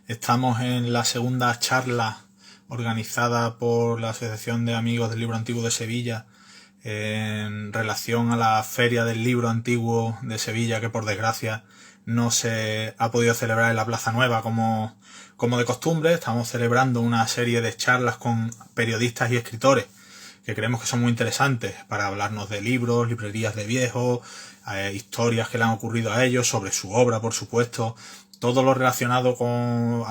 Estamos en la segunda charla organizada por la Asociación de Amigos del Libro Antiguo de Sevilla en relación a la Feria del Libro Antiguo de Sevilla, que por desgracia no se ha podido celebrar en la Plaza Nueva como de costumbre. Estamos celebrando una serie de charlas con periodistas y escritores que creemos que son muy interesantes para hablarnos de libros, librerías de viejos, historias que le han ocurrido a ellos, sobre su obra, por supuesto, todo lo relacionado con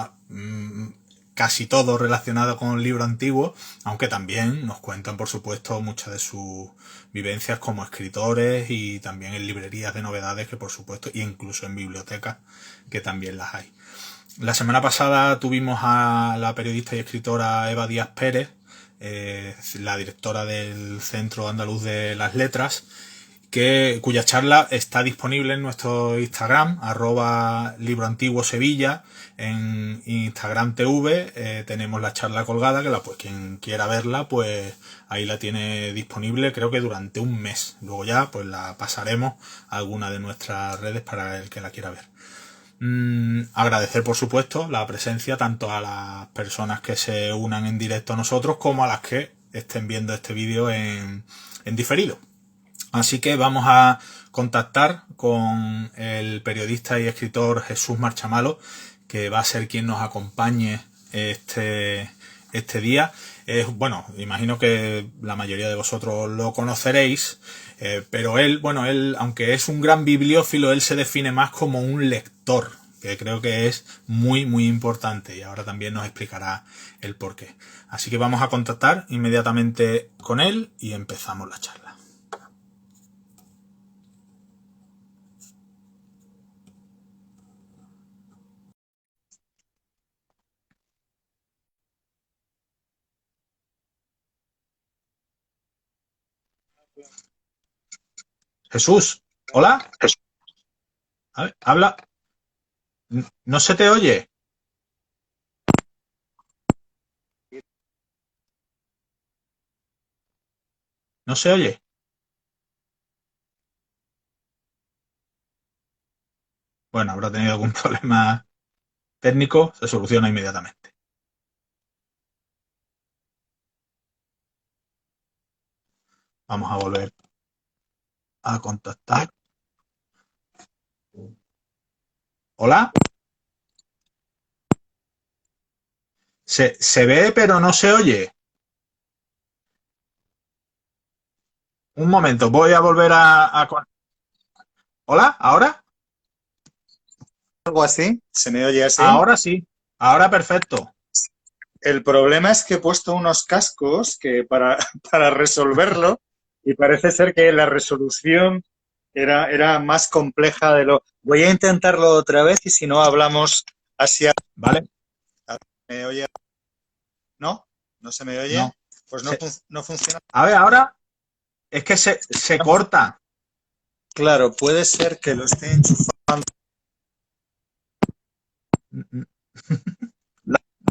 casi todo relacionado con el libro antiguo, aunque también nos cuentan, por supuesto, muchas de sus vivencias como escritores y también en librerías de novedades, que por supuesto, e incluso en bibliotecas, que también las hay. La semana pasada tuvimos a la periodista y escritora Eva Díaz Pérez, la directora del Centro Andaluz de las Letras, cuya charla está disponible en nuestro Instagram, @libroantiguosevilla, en Instagram TV. Tenemos la charla colgada, que pues quien quiera verla, pues ahí la tiene disponible, creo que durante un mes. Luego ya pues la pasaremos a alguna de nuestras redes para el que la quiera ver. Agradecer, por supuesto, la presencia tanto a las personas que se unan en directo a nosotros como a las que estén viendo este vídeo en diferido. Así que vamos a contactar con el periodista y escritor Jesús Marchamalo, que va a ser quien nos acompañe este día. Bueno, imagino que la mayoría de vosotros lo conoceréis, pero él, aunque es un gran bibliófilo, él se define más como un lector, que creo que es muy, muy importante, y ahora también nos explicará el porqué. Así que vamos a contactar inmediatamente con él y empezamos la charla. Jesús, hola. A ver, habla. No se te oye. No se oye. Bueno, habrá tenido algún problema técnico. Se soluciona inmediatamente. Vamos a volver a contactar. Hola. Se ve, pero no se oye. Un momento, voy a volver a... Hola, ¿ahora? Algo así, se me oye así. Ahora sí. Ahora perfecto. El problema es que he puesto unos cascos que para resolverlo y parece ser que la resolución era más compleja de lo... Voy a intentarlo otra vez y si no hablamos así... ¿Vale? ¿Me oye? ¿No? ¿No se me oye? No. Pues Se... no funciona. A ver, ahora es que se corta. Claro, puede ser que lo esté enchufando.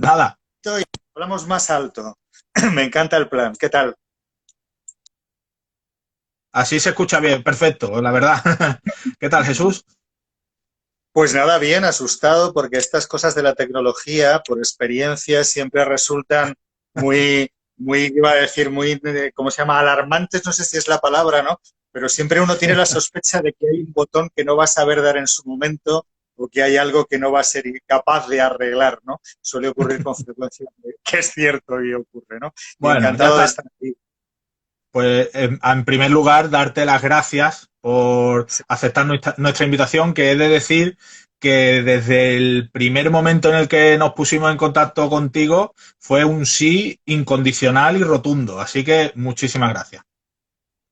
Nada. Y hablamos más alto. Me encanta el plan. ¿Qué tal? Así se escucha bien. Perfecto, la verdad. ¿Qué tal, Jesús? Pues nada, bien, asustado porque estas cosas de la tecnología, por experiencia, siempre resultan iba a decir, ¿cómo se llama? Alarmantes, no sé si es la palabra, ¿no? Pero siempre uno tiene la sospecha de que hay un botón que no va a saber dar en su momento o que hay algo que no va a ser capaz de arreglar, ¿no? Suele ocurrir con frecuencia, que es cierto y ocurre, ¿no? Y Bueno, ya encantado de está. estar aquí. Pues en primer lugar, darte las gracias por Sí. aceptar nuestra invitación, que he de decir que desde el primer momento en el que nos pusimos en contacto contigo fue un sí incondicional y rotundo. Así que muchísimas gracias.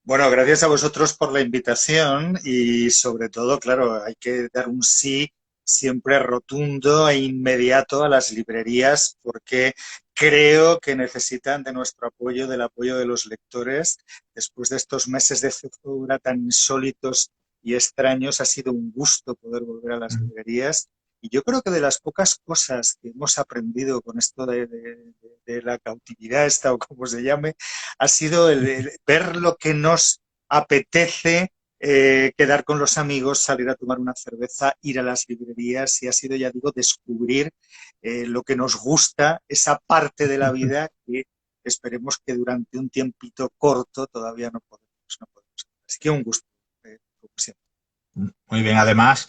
Bueno, gracias a vosotros por la invitación y sobre todo, claro, hay que dar un sí siempre rotundo e inmediato a las librerías porque creo que necesitan de nuestro apoyo, del apoyo de los lectores. Después de estos meses de censura tan insólitos y extraños, ha sido un gusto poder volver a las librerías. Y yo creo que de las pocas cosas que hemos aprendido con esto de la cautividad esta o como se llame, ha sido el ver lo que nos apetece quedar con los amigos, salir a tomar una cerveza, ir a las librerías y ha sido, ya digo, descubrir lo que nos gusta, esa parte de la vida que esperemos que durante un tiempito corto todavía no podemos. No podemos. Así que un gusto, como siempre. Muy bien, además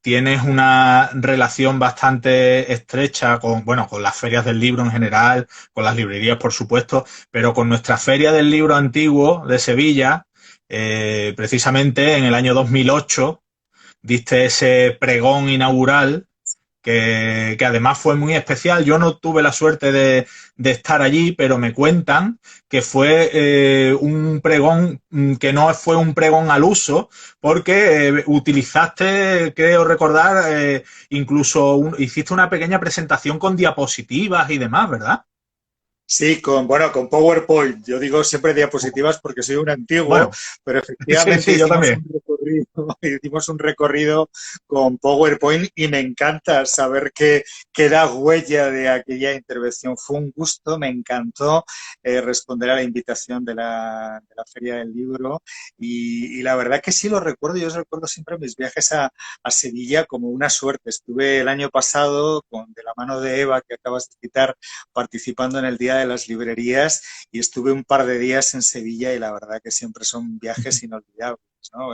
tienes una relación bastante estrecha con, bueno, con las ferias del libro en general, con las librerías, por supuesto, pero con nuestra Feria del Libro Antiguo de Sevilla, precisamente en el año 2008, diste ese pregón inaugural que además fue muy especial. Yo no tuve la suerte de estar allí, pero me cuentan que fue un pregón que no fue un pregón al uso, porque utilizaste, creo recordar, hiciste una pequeña presentación con diapositivas y demás, ¿verdad? Sí, bueno, con PowerPoint. Yo digo siempre diapositivas porque soy un antiguo, Bueno, pero sí, efectivamente sí, yo también. hicimos un recorrido con PowerPoint y me encanta saber que queda huella de aquella intervención. Fue un gusto, me encantó responder a la invitación de la Feria del Libro y la verdad que sí lo recuerdo. Yo recuerdo siempre mis viajes a Sevilla como una suerte. Estuve el año pasado de la mano de Eva, que acabas de citar, participando en el Día de las Librerías y estuve un par de días en Sevilla y la verdad que siempre son viajes inolvidables, ¿no?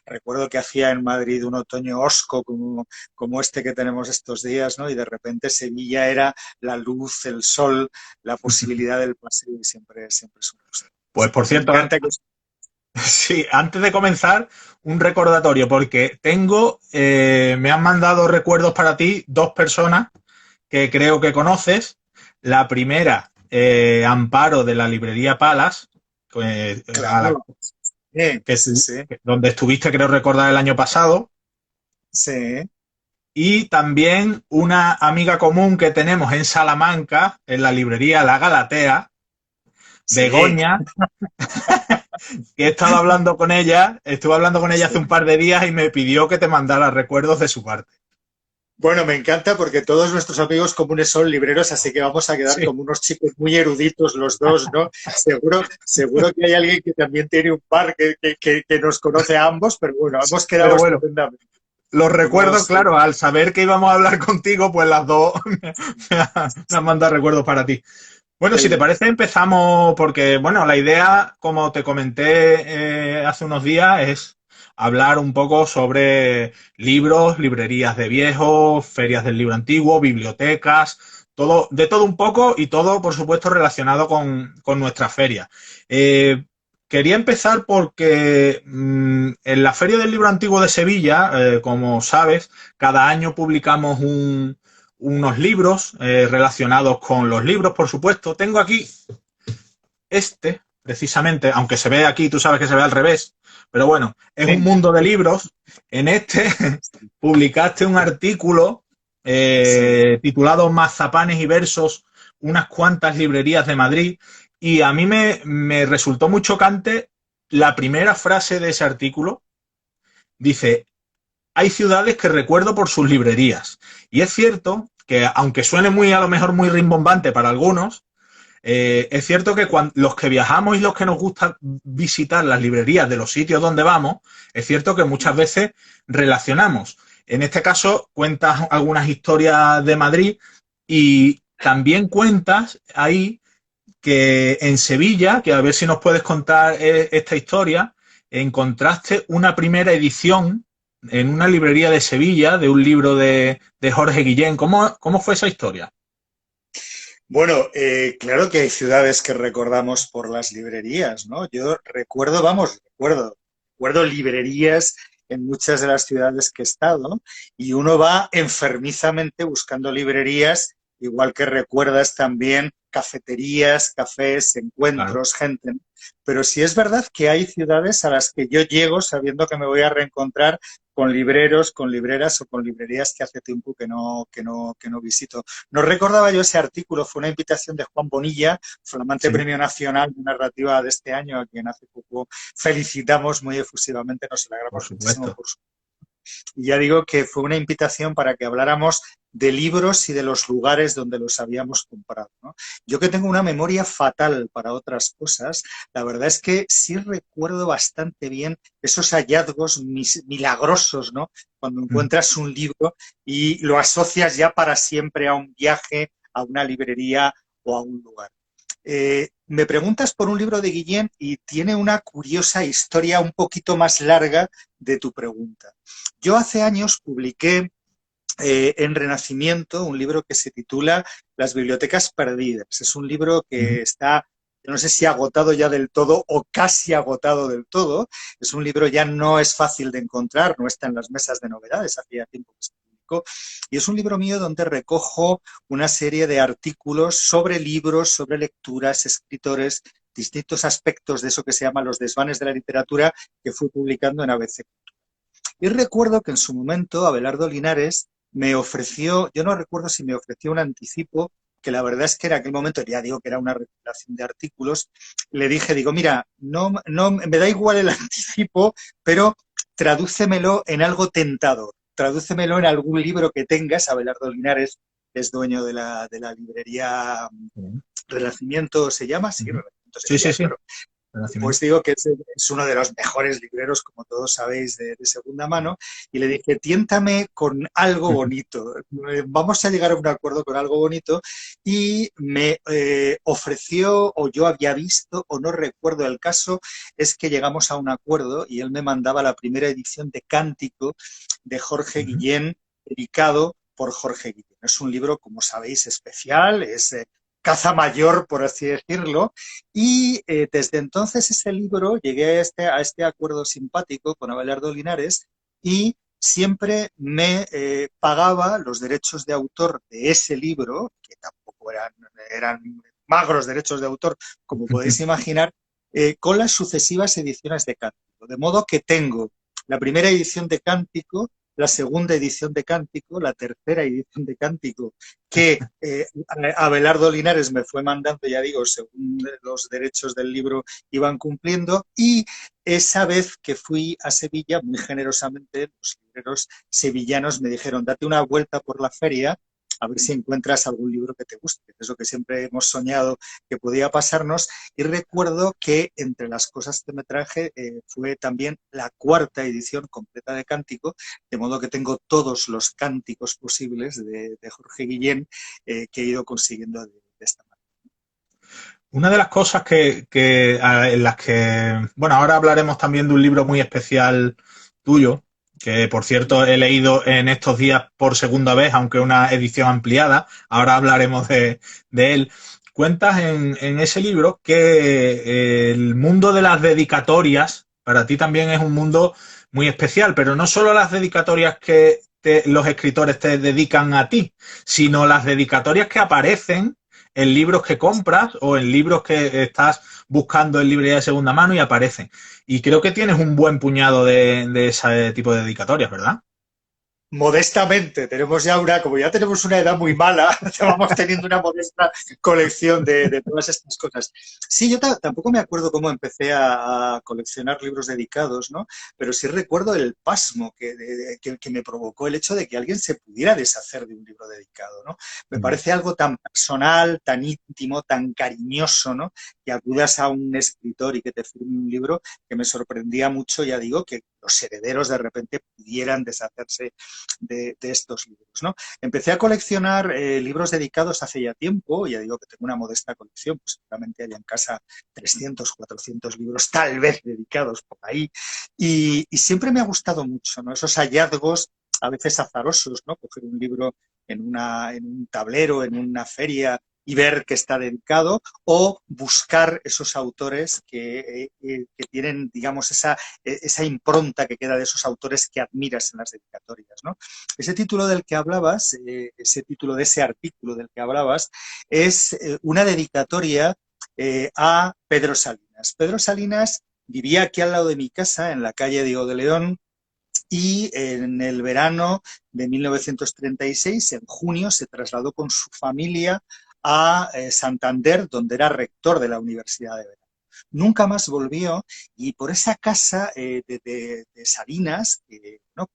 Recuerdo que hacía en Madrid un otoño hosco como este que tenemos estos días, ¿no? Y de repente Sevilla era la luz, el sol, la posibilidad del paseo y siempre es un gusto. Pues Así por que me cierto, encanta que... sí, antes de comenzar, un recordatorio, porque me han mandado recuerdos para ti dos personas que creo que conoces. La primera, Amparo de la librería Palas, Claro, sí, sí, donde estuviste, creo recordar, el año pasado. sí, Y también una amiga común que tenemos en Salamanca, en la librería La Galatea, sí. Begoña, que he estado hablando con ella, estuve hablando con ella hace un Sí. par de días y me pidió que te mandara recuerdos de su parte. Bueno, me encanta porque todos nuestros amigos comunes son libreros, así que vamos a quedar Sí, como unos chicos muy eruditos los dos, ¿no? Seguro que hay alguien que también tiene un par que nos conoce a ambos, pero bueno, hemos quedado pero bueno, estupendamente. los recuerdos, Hemos, claro, al saber que íbamos a hablar contigo, pues las dos me han mandado recuerdos para ti. Bueno, si te parece, empezamos porque, bueno, la idea, como te comenté hace unos días, es hablar un poco sobre libros, librerías de viejos, ferias del libro antiguo, bibliotecas, todo, de todo un poco y todo, por supuesto, relacionado con nuestra feria. Eh, Quería empezar porque en la Feria del Libro Antiguo de Sevilla, como sabes, cada año publicamos unos libros relacionados con los libros, por supuesto. Tengo aquí precisamente, aunque se ve aquí, tú sabes que se ve al revés, pero bueno, es un sí, mundo de libros. En publicaste un artículo sí. titulado Mazapanes y versos, unas cuantas librerías de Madrid, y a mí me resultó muy chocante la primera frase de ese artículo. Dice, hay ciudades que recuerdo por sus librerías. Y es cierto que, aunque suene muy, a lo mejor, muy rimbombante para algunos, es cierto que los que viajamos y los que nos gusta visitar las librerías de los sitios donde vamos, es cierto que muchas veces relacionamos. En este caso, cuentas algunas historias de Madrid y también cuentas ahí que en Sevilla, que a ver si nos puedes contar esta historia, encontraste una primera edición en una librería de Sevilla de un libro de Jorge Guillén. ¿Cómo fue esa historia? Bueno, claro que hay ciudades que recordamos por las librerías, ¿no? Yo recuerdo librerías en muchas de las ciudades que he estado y uno va enfermizamente buscando librerías, igual que recuerdas también cafeterías, cafés, Claro, encuentros, gente, ¿no? Pero sí es verdad que hay ciudades a las que yo llego sabiendo que me voy a reencontrar con libreros, con libreras o con librerías que hace tiempo que no visito. No recordaba yo ese artículo, fue una invitación de Juan Bonilla, flamante sí, Premio Nacional de Narrativa de este año, a quien hace poco felicitamos muy efusivamente, nos por alegramos muchísimo supuesto. por su... Y ya digo que fue una invitación para que habláramos de libros y de los lugares donde los habíamos comprado, ¿no? Yo que tengo una memoria fatal para otras cosas, la verdad es que sí recuerdo bastante bien esos hallazgos milagrosos, ¿no? Cuando Mm. encuentras un libro y lo asocias ya para siempre a un viaje, a una librería o a un lugar. Me preguntas por un libro de Guillén y tiene una curiosa historia un poquito más larga de tu pregunta. Yo hace años publiqué en Renacimiento un libro que se titula Las bibliotecas perdidas. Es un libro Ujú. que está, no sé si agotado ya del todo o casi agotado del todo. Es un libro ya no es fácil de encontrar, no está en las mesas de novedades, hacía tiempo que se publicó. Y es un libro mío donde recojo una serie de artículos sobre libros, sobre lecturas, escritores, distintos aspectos de eso que se llama los desvanes de la literatura que fui publicando en ABC. Y recuerdo que en su momento Abelardo Linares me ofreció, yo no recuerdo si me ofreció un anticipo, que la verdad es que en aquel momento, ya digo que era una recopilación de artículos, le dije, digo, mira, no, me da igual el anticipo, pero tradúcemelo en algo tentador, tradúcemelo en algún libro que tengas. Abelardo Linares es dueño de la librería Bien. Renacimiento, ¿se llama? Sí, Ujú. Renacimiento Sí, sí, Sevilla, sí, claro. Pues Renacimiento. digo que es uno de los mejores libreros, como todos sabéis, de segunda mano, y le dije, tiéntame con algo Ujú. bonito, vamos a llegar a un acuerdo con algo bonito, y me ofreció, o yo había visto, o no recuerdo el caso, es que llegamos a un acuerdo y él me mandaba la primera edición de Cántico de Jorge Ujú. Guillén, dedicado por Jorge Guillén. Es un libro, como sabéis, especial, es caza mayor, por así decirlo, y desde entonces ese libro llegué a este acuerdo simpático con Abelardo Linares y siempre me pagaba los derechos de autor de ese libro, que tampoco eran magros derechos de autor, como podéis imaginar, con las sucesivas ediciones de Cántico. De modo que tengo la primera edición de Cántico, la segunda edición de Cántico, la tercera edición de Cántico, que Abelardo Linares me fue mandando, ya digo, según los derechos del libro iban cumpliendo, y esa vez que fui a Sevilla, muy generosamente, los libreros sevillanos me dijeron, date una vuelta por la feria, a ver si encuentras algún libro que te guste. Es lo que siempre hemos soñado que podía pasarnos. Y recuerdo que entre las cosas que me traje fue también la cuarta edición completa de Cántico, de modo que tengo todos los cánticos posibles de Jorge Guillén que he ido consiguiendo de esta manera. Una de las cosas en las que, bueno, ahora hablaremos también de un libro muy especial tuyo, que por cierto he leído en estos días por segunda vez, aunque una edición ampliada, ahora hablaremos de él. Cuentas en ese libro que el mundo de las dedicatorias para ti también es un mundo muy especial, pero no solo las dedicatorias que los escritores te dedican a ti, sino las dedicatorias que aparecen en libros que compras o en libros que estás buscando en librería de segunda mano y aparecen. Y creo que tienes un buen puñado de ese tipo de dedicatorias, ¿verdad? Modestamente, tenemos ya como ya tenemos una edad muy mala, vamos teniendo una modesta colección de todas estas cosas. Sí, yo tampoco me acuerdo cómo empecé a coleccionar libros dedicados, ¿no? Pero sí recuerdo el pasmo que me provocó el hecho de que alguien se pudiera deshacer de un libro dedicado, ¿no? Me Mm. parece algo tan personal, tan íntimo, tan cariñoso, ¿no? Que acudas a un escritor y que te firme un libro, que me sorprendía mucho, ya digo, que los herederos de repente pudieran deshacerse de estos libros, ¿no? Empecé a coleccionar libros dedicados hace ya tiempo, ya digo que tengo una modesta colección, pues seguramente hay en casa 300, 400 libros tal vez dedicados por ahí, y siempre me ha gustado mucho, ¿no? Esos hallazgos a veces azarosos, ¿no? Coger un libro en un tablero, en una feria, y ver que está dedicado, o buscar esos autores que tienen, digamos, esa impronta que queda de esos autores que admiras en las dedicatorias, ¿no? Ese título del que hablabas, ese título de ese artículo del que hablabas, es una dedicatoria a Pedro Salinas. Pedro Salinas vivía aquí al lado de mi casa, en la calle Diego de León, y en el verano de 1936, en junio, se trasladó con su familia a Santander, donde era rector de la Universidad de Verano. Nunca más volvió, y por esa casa de Salinas, ¿no?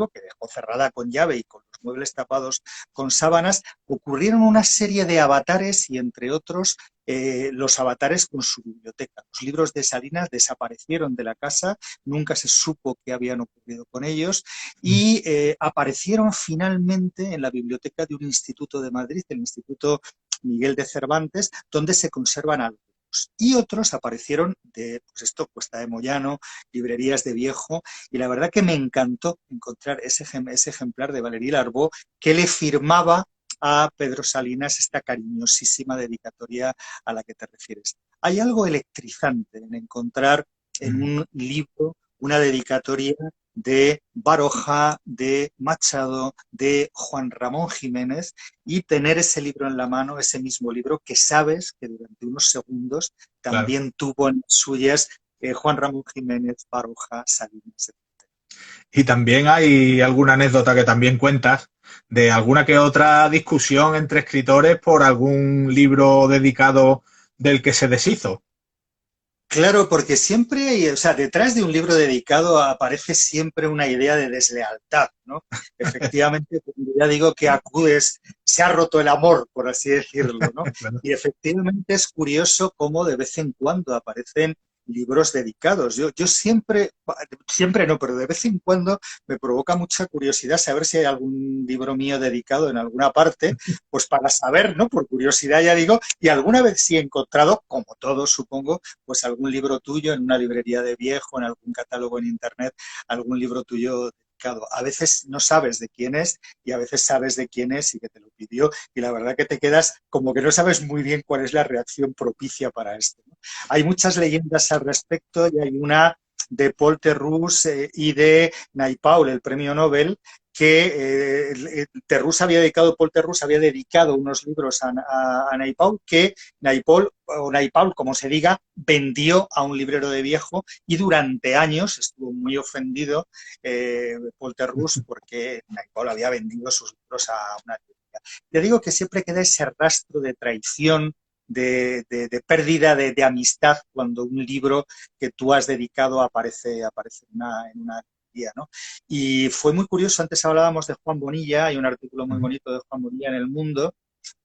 Que dejó cerrada con llave y con los muebles tapados con sábanas, ocurrieron una serie de avatares y, entre otros, los avatares con su biblioteca. Los libros de Salinas desaparecieron de la casa, nunca se supo qué habían ocurrido con ellos y aparecieron finalmente en la biblioteca de un instituto de Madrid, el Instituto Miguel de Cervantes, donde se conservan algunos. Y otros aparecieron de, pues esto, Cuesta de Moyano, librerías de Viejo, y la verdad que me encantó encontrar ese ejemplar de Valéry Larbaud que le firmaba a Pedro Salinas esta cariñosísima dedicatoria a la que te refieres. Hay algo electrizante en encontrar en un libro una dedicatoria de Baroja, de Machado, de Juan Ramón Jiménez, y tener ese libro en la mano, ese mismo libro que sabes que durante unos segundos también tuvo en suyas Juan Ramón Jiménez, Baroja, Salinas. Y también hay alguna anécdota que también cuentas de alguna que otra discusión entre escritores por algún libro dedicado del que se deshizo. Claro, porque siempre hay, o sea, detrás de un libro dedicado aparece siempre una idea de deslealtad, ¿no? Efectivamente, ya digo que acudes, se ha roto el amor, por así decirlo, ¿no? Claro. Y efectivamente es curioso cómo de vez en cuando aparecen libros dedicados. Yo siempre no, pero de vez en cuando me provoca mucha curiosidad saber si hay algún libro mío dedicado en alguna parte, pues para saber, ¿no? Por curiosidad ya digo, y alguna vez sí he encontrado, como todos supongo, pues algún libro tuyo en una librería de Viejo, en algún catálogo en internet, algún libro tuyo dedicado. A veces no sabes de quién es y a veces sabes de quién es y que te lo pidió, y la verdad que te quedas como que no sabes muy bien cuál es la reacción propicia para esto, ¿no? Hay muchas leyendas al respecto y hay una de Paul Terrus y de Naipaul, el premio Nobel, que Paul Terrus había dedicado unos libros a Naipaul que Naipaul, como se diga, vendió a un librero de Viejo, y durante años estuvo muy ofendido Paul Terrus porque Naipaul había vendido sus libros a una librería. Te digo que siempre queda ese rastro de traición, de pérdida de amistad cuando un libro que tú has dedicado aparece en una guía, ¿no? Y fue muy curioso, antes hablábamos de Juan Bonilla, hay un artículo muy bonito de Juan Bonilla en El Mundo,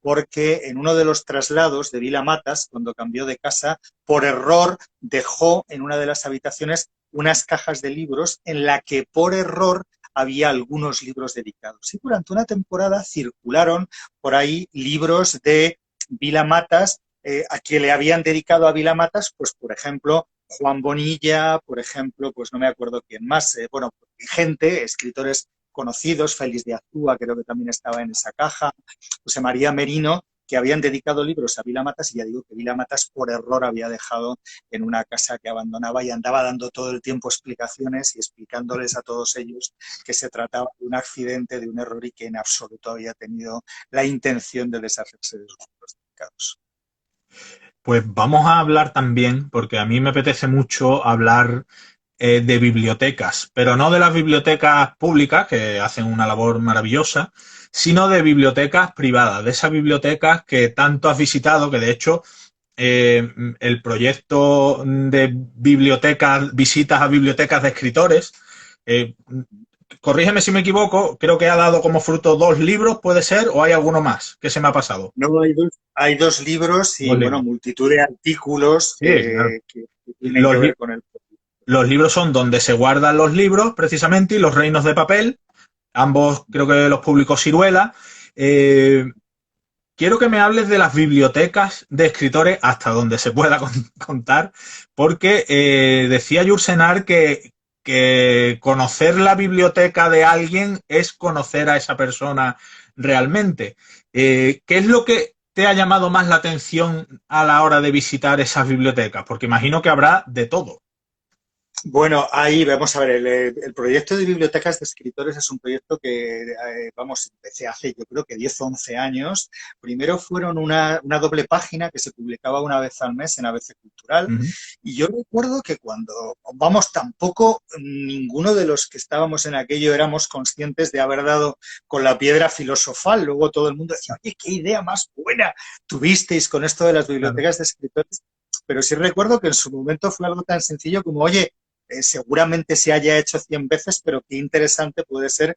porque en uno de los traslados de Vila Matas, cuando cambió de casa, por error dejó en una de las habitaciones unas cajas de libros en la que por error había algunos libros dedicados. Y durante una temporada circularon por ahí libros de Vila Matas, a quien le habían dedicado a Vila Matas, pues por ejemplo, Juan Bonilla, por ejemplo, pues no me acuerdo quién más, bueno, gente, escritores conocidos, Félix de Azúa creo que también estaba en esa caja, José María Merino, que habían dedicado libros a Vila Matas, y ya digo que Vila Matas por error había dejado en una casa que abandonaba, y andaba dando todo el tiempo explicaciones y explicándoles a todos ellos que se trataba de un accidente, de un error, y que en absoluto había tenido la intención de deshacerse de sus libros dedicados. Pues vamos a hablar también, porque a mí me apetece mucho hablar de bibliotecas, pero no de las bibliotecas públicas, que hacen una labor maravillosa, sino de bibliotecas privadas, de esas bibliotecas que tanto has visitado, que de hecho el proyecto de bibliotecas, visitas a bibliotecas de escritores, corrígeme si me equivoco, creo que ha dado como fruto 2 libros, ¿puede ser? ¿O hay alguno más que se me ha pasado? No, hay dos libros y, 2 bueno, libros. multitud de artículos Sí, claro. que tienen que ver con el... Los libros son donde se guardan los libros, precisamente, y Los reinos de papel. Ambos creo que los publicó Siruela. Quiero que me hables de las bibliotecas de escritores hasta donde se pueda contar, porque decía Yourcenar que conocer la biblioteca de alguien es conocer a esa persona realmente. ¿Qué es lo que te ha llamado más la atención a la hora de visitar esas bibliotecas? Porque imagino que habrá de todo. Bueno, ahí vamos a ver, el proyecto de bibliotecas de escritores es un proyecto que, empecé hace yo creo que 10 o 11 años. Primero fueron una doble página que se publicaba una vez al mes en ABC Cultural, y yo recuerdo que cuando, vamos, tampoco ninguno de los que estábamos en aquello éramos conscientes de haber dado con la piedra filosofal. Luego todo el mundo decía, oye, qué idea más buena tuvisteis con esto de las bibliotecas de escritores. Pero sí recuerdo que en su momento fue algo tan sencillo como, oye, seguramente se haya hecho 100 veces, pero qué interesante puede ser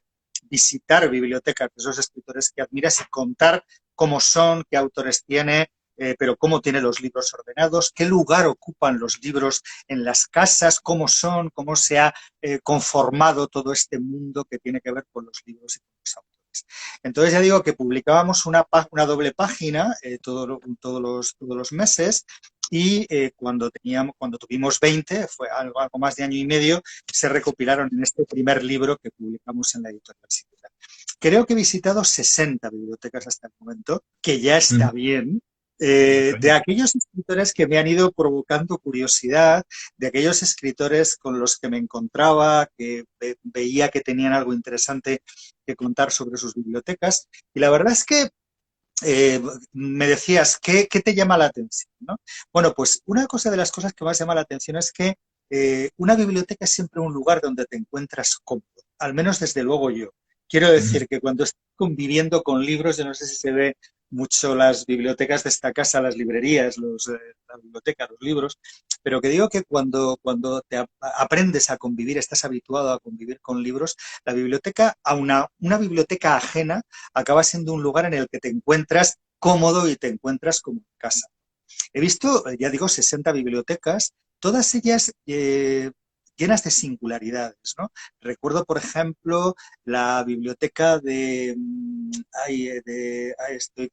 visitar bibliotecas de esos escritores que admiras y contar cómo son, qué autores tiene, pero cómo tiene los libros ordenados, qué lugar ocupan los libros en las casas, cómo son, cómo se ha conformado todo este mundo que tiene que ver con los libros y con los autores. Entonces ya digo que publicábamos una doble página todos los meses y cuando tuvimos 20, fue algo más de año y medio, se recopilaron en este primer libro que publicamos en la editorial Sigla. Creo que he visitado 60 bibliotecas hasta el momento, que ya está bien. De aquellos escritores que me han ido provocando curiosidad, de aquellos escritores con los que me encontraba, que veía que tenían algo interesante que contar sobre sus bibliotecas. Y la verdad es que me decías, ¿qué te llama la atención? ¿No? Bueno, pues una de las cosas que más llama la atención es que una biblioteca es siempre un lugar donde te encuentras cómodo, al menos desde luego yo. Quiero decir que cuando estoy conviviendo con libros, yo no sé si se ve mucho las bibliotecas de esta casa, las librerías, la biblioteca, los libros, pero que digo que cuando aprendes a convivir, estás habituado a convivir con libros, la biblioteca, a una biblioteca ajena, acaba siendo un lugar en el que te encuentras cómodo y te encuentras como en casa. He visto, ya digo, 60 bibliotecas, todas ellas llenas de singularidades, ¿no? Recuerdo, por ejemplo, la biblioteca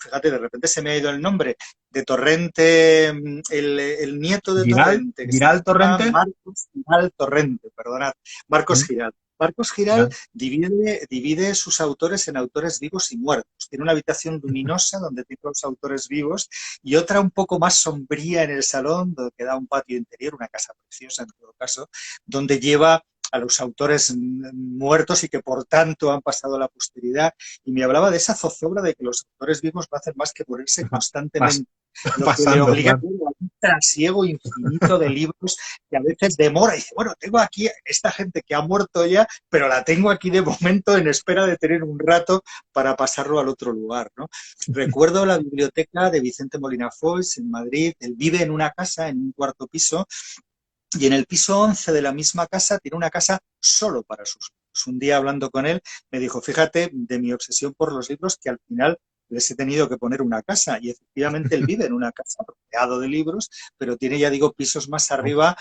fíjate, de repente se me ha ido el nombre, de Torrente, el nieto de Torrente. ¿Giral Torrente? Marcos Giral Torrente, perdonad, Marcos Giral. Marcos Giral divide sus autores en autores vivos y muertos. Tiene una habitación luminosa donde tiene los autores vivos y otra un poco más sombría en el salón, donde da un patio interior, una casa preciosa en todo caso, donde lleva a los autores muertos y que por tanto han pasado a la posteridad. Y me hablaba de esa zozobra de que los autores vivos no hacen más que ponerse constantemente. Lo que le obliga a un trasiego infinito de libros que a veces demora. Y dice, bueno, tengo aquí esta gente que ha muerto ya, pero la tengo aquí de momento en espera de tener un rato para pasarlo al otro lugar, ¿no? Recuerdo la biblioteca de Vicente Molina Foix en Madrid. Él vive en una casa, en un cuarto piso, y en el piso 11 de la misma casa tiene una casa solo para sus libros. Un día hablando con él me dijo, fíjate de mi obsesión por los libros que al final les he tenido que poner una casa y efectivamente él vive en una casa rodeado de libros, pero tiene, ya digo, pisos más arriba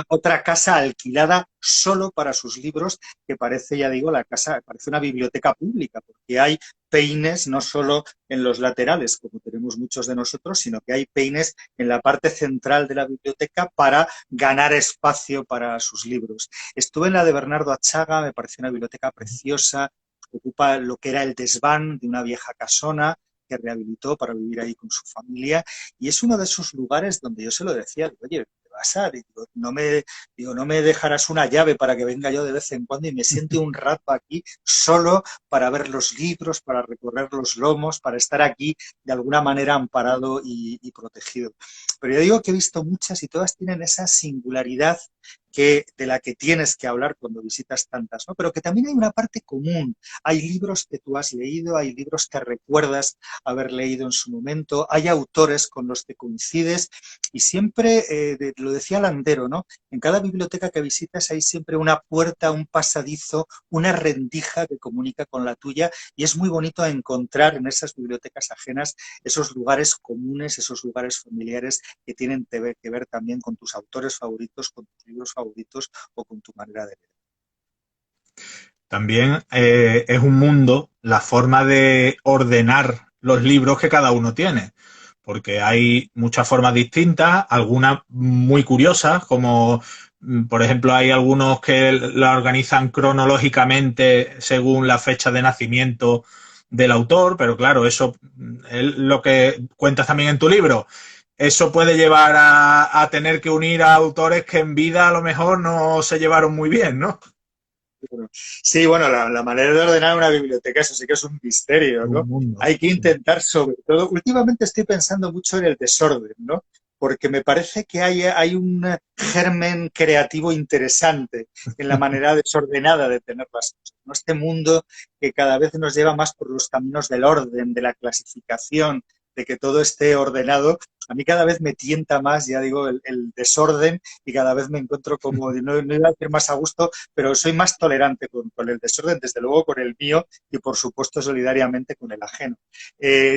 otra casa alquilada solo para sus libros que parece, ya digo, parece una biblioteca pública porque hay peines no solo en los laterales, como tenemos muchos de nosotros, sino que hay peines en la parte central de la biblioteca para ganar espacio para sus libros. Estuve en la de Bernardo Achaga, me pareció una biblioteca preciosa, ocupa lo que era el desván de una vieja casona que rehabilitó para vivir ahí con su familia, y es uno de esos lugares donde yo se lo decía, digo, oye, ¿qué pasa? No me dejarás una llave para que venga yo de vez en cuando y me siente un rato aquí solo para ver los libros, para recorrer los lomos, para estar aquí de alguna manera amparado y protegido. Pero yo digo que he visto muchas y todas tienen esa singularidad de la que tienes que hablar cuando visitas tantas, ¿no? Pero que también hay una parte común. Hay libros que tú has leído, hay libros que recuerdas haber leído en su momento, hay autores con los que coincides y siempre, lo decía Landero, ¿no? En cada biblioteca que visitas hay siempre una puerta, un pasadizo, una rendija que comunica con la tuya y es muy bonito encontrar en esas bibliotecas ajenas esos lugares comunes, esos lugares familiares que tienen que ver también con tus autores favoritos, con tus libros favoritos o con tu manera de leer. También es un mundo la forma de ordenar los libros que cada uno tiene, porque hay muchas formas distintas, algunas muy curiosas, como por ejemplo hay algunos que la organizan cronológicamente según la fecha de nacimiento del autor, pero claro, eso es lo que cuentas también en tu libro. Eso puede llevar a tener que unir a autores que en vida a lo mejor no se llevaron muy bien, ¿no? Sí, bueno, la manera de ordenar una biblioteca, eso sí que es un misterio, ¿no? Hay que intentar, sobre todo, últimamente estoy pensando mucho en el desorden, ¿no? Porque me parece que hay un germen creativo interesante en la manera desordenada de tener las cosas, ¿no? Este mundo que cada vez nos lleva más por los caminos del orden, de la clasificación, de que todo esté ordenado, a mí cada vez me tienta más, ya digo, el desorden y cada vez me encuentro como, no iba a decir más a gusto, pero soy más tolerante con el desorden, desde luego con el mío y por supuesto solidariamente con el ajeno.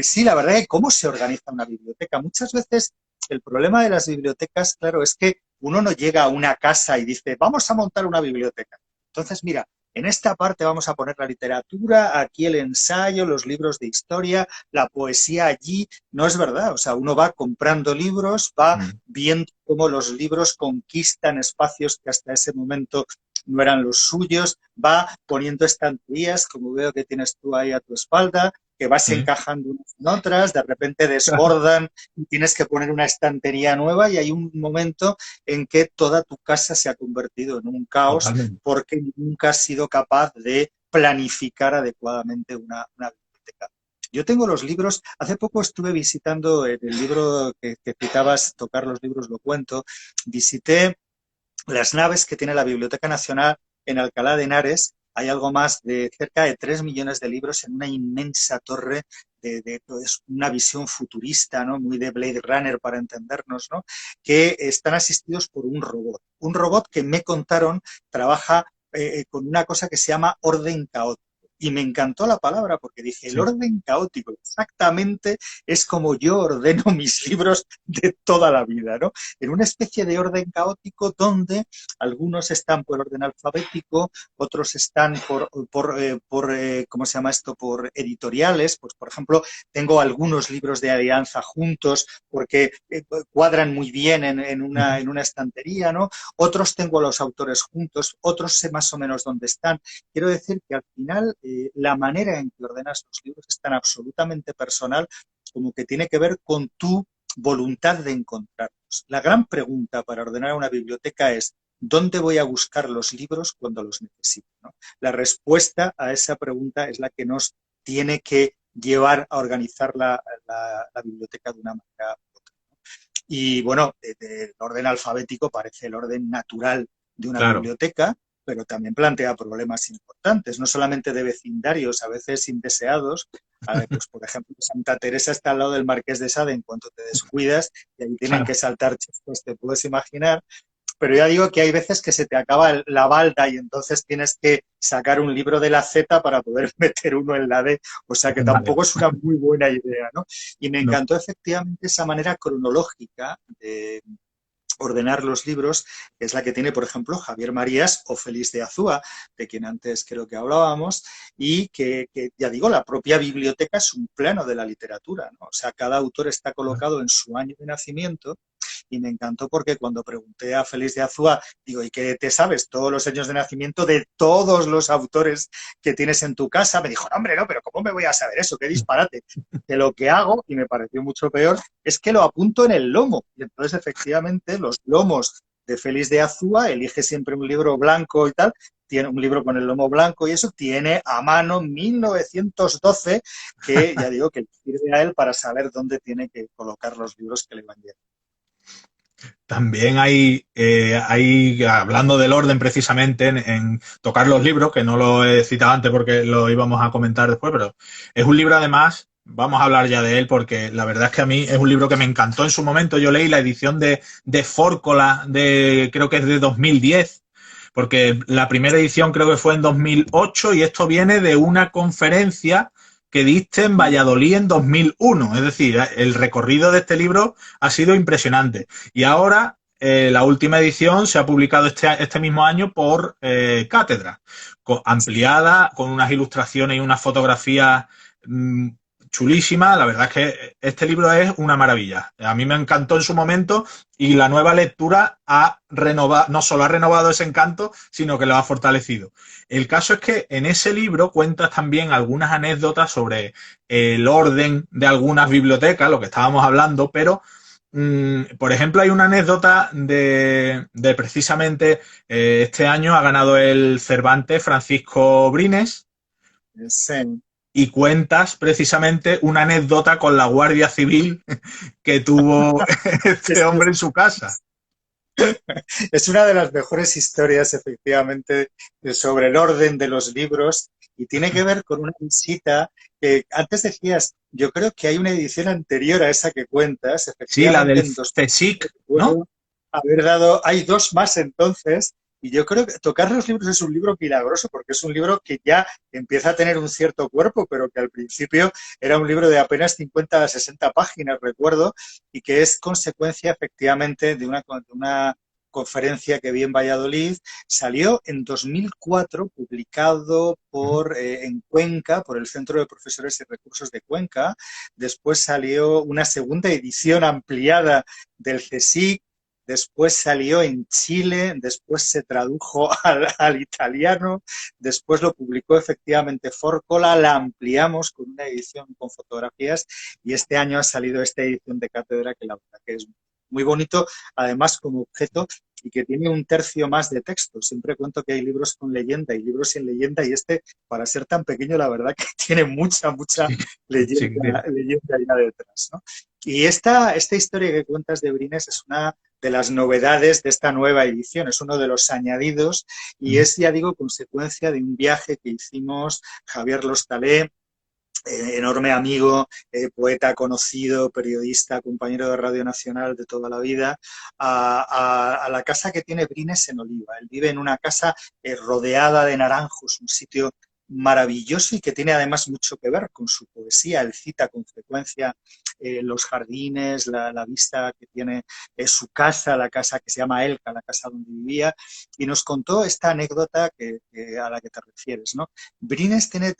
Sí, la verdad es que cómo se organiza una biblioteca. Muchas veces el problema de las bibliotecas, claro, es que uno no llega a una casa y dice, vamos a montar una biblioteca. Entonces, mira, en esta parte vamos a poner la literatura, aquí el ensayo, los libros de historia, la poesía allí. No es verdad, o sea, uno va comprando libros, va Mm. viendo cómo los libros conquistan espacios que hasta ese momento no eran los suyos, va poniendo estanterías, como veo que tienes tú ahí a tu espalda, que vas Sí, encajando unas en otras, de repente desbordan y tienes que poner una estantería nueva y hay un momento en que toda tu casa se ha convertido en un caos totalmente. porque nunca has sido capaz de planificar adecuadamente una biblioteca. Yo tengo los libros, hace poco estuve visitando el libro que citabas, Tocar los libros lo cuento, visité las naves que tiene la Biblioteca Nacional en Alcalá de Henares. Hay algo más de cerca de 3 millones de libros en una inmensa torre de una visión futurista, ¿no? Muy de Blade Runner para entendernos, ¿no? Que están asistidos por un robot. Un robot que me contaron trabaja con una cosa que se llama orden caótico. Y me encantó la palabra porque dije, el Sí. orden caótico exactamente es como yo ordeno mis libros de toda la vida, ¿no? En una especie de orden caótico donde algunos están por orden alfabético, otros están ¿cómo se llama esto? Por editoriales. Pues, por ejemplo, tengo algunos libros de Alianza juntos porque cuadran muy bien Ujú. en una estantería, ¿no? Otros tengo a los autores juntos, otros sé más o menos dónde están. Quiero decir que al final la manera en que ordenas los libros es tan absolutamente personal como que tiene que ver con tu voluntad de encontrarlos. La gran pregunta para ordenar una biblioteca es ¿dónde voy a buscar los libros cuando los necesito? ¿No? La respuesta a esa pregunta es la que nos tiene que llevar a organizar la biblioteca de una manera u otra. Y bueno, el orden alfabético parece el orden natural de una Claro. biblioteca, pero también plantea problemas importantes, no solamente de vecindarios, a veces indeseados. Pues, por ejemplo, Santa Teresa está al lado del Marqués de Sade en cuanto te descuidas y ahí tienen que Claro. saltar chicos, te puedes imaginar. Pero ya digo que hay veces que se te acaba la balda y entonces tienes que sacar un libro de la Z para poder meter uno en la D. O sea que Vale. tampoco es una muy buena idea, ¿no? Y me No. encantó efectivamente esa manera cronológica de ordenar los libros, que es la que tiene, por ejemplo, Javier Marías o Félix de Azúa, de quien antes creo que hablábamos, y que, ya digo, la propia biblioteca es un plano de la literatura, ¿no? O sea, cada autor está colocado en su año de nacimiento y me encantó porque cuando pregunté a Félix de Azúa, digo, ¿y qué te sabes? Todos los años de nacimiento de todos los autores que tienes en tu casa. Me dijo, no, hombre, no, pero ¿cómo me voy a saber eso? ¡Qué disparate! Que lo que hago, y me pareció mucho peor, es que lo apunto en el lomo. Y entonces, efectivamente, los lomos de Félix de Azúa, elige siempre un libro blanco y tal, tiene un libro con el lomo blanco y eso, tiene a mano 1912, que ya digo que sirve a él para saber dónde tiene que colocar los libros que le van llegando. También hay, hablando del orden precisamente, en tocar los libros, que no lo he citado antes porque lo íbamos a comentar después, pero es un libro además, vamos a hablar ya de él porque la verdad es que a mí es un libro que me encantó en su momento. Yo leí la edición de Fórcola, creo que es de 2010, porque la primera edición creo que fue en 2008 y esto viene de una conferencia que diste en Valladolid en 2001. Es decir, el recorrido de este libro ha sido impresionante. Y ahora la última edición se ha publicado este mismo año por Cátedra, ampliada, con unas ilustraciones y unas fotografías chulísimas. La verdad es que este libro es una maravilla. A mí me encantó en su momento y la nueva lectura ha renovado, no solo ha renovado ese encanto, sino que lo ha fortalecido. El caso es que en ese libro cuentas también algunas anécdotas sobre el orden de algunas bibliotecas, lo que estábamos hablando, pero por ejemplo, hay una anécdota de precisamente este año ha ganado el Cervantes Francisco Brines Sí. y cuentas precisamente una anécdota con la Guardia Civil que tuvo este hombre en su casa. Es una de las mejores historias, efectivamente, sobre el orden de los libros y tiene que ver con una visita que antes decías, yo creo que hay una edición anterior a esa que cuentas, Sí, la efectivamente del en 2000 CSIC, ¿no? recuerdo haber dado, hay dos más entonces, y yo creo que tocar los libros es un libro milagroso porque es un libro que ya empieza a tener un cierto cuerpo, pero que al principio era un libro de apenas 50 a 60 páginas, recuerdo, y que es consecuencia efectivamente de una conferencia que vi en Valladolid. Salió en 2004, publicado Ujú. en Cuenca, por el Centro de Profesores y Recursos de Cuenca. Después salió una segunda edición ampliada del CSIC. Después salió en Chile, después se tradujo al italiano, después lo publicó efectivamente Forcola, la ampliamos con una edición con fotografías y este año ha salido esta edición de cátedra que la verdad que es muy bonito, además como objeto y que tiene un tercio más de texto. Siempre cuento que hay libros con leyenda y libros sin leyenda y este, para ser tan pequeño, la verdad que tiene mucha Sí, sí, leyenda, leyenda ya detrás, ¿no? Y esta historia que cuentas de Brines es una de las novedades de esta nueva edición, es uno de los añadidos y ujú. es, ya digo, consecuencia de un viaje que hicimos Javier Lostalé, enorme amigo, poeta conocido, periodista, compañero de Radio Nacional de toda la vida, a la casa que tiene Brines en Oliva. Él vive en una casa rodeada de naranjos, un sitio maravilloso y que tiene además mucho que ver con su poesía. Él cita con frecuencia los jardines, la vista que tiene su casa, la casa que se llama Elca, la casa donde vivía, y nos contó esta anécdota a la que te refieres, ¿no? Brines tiene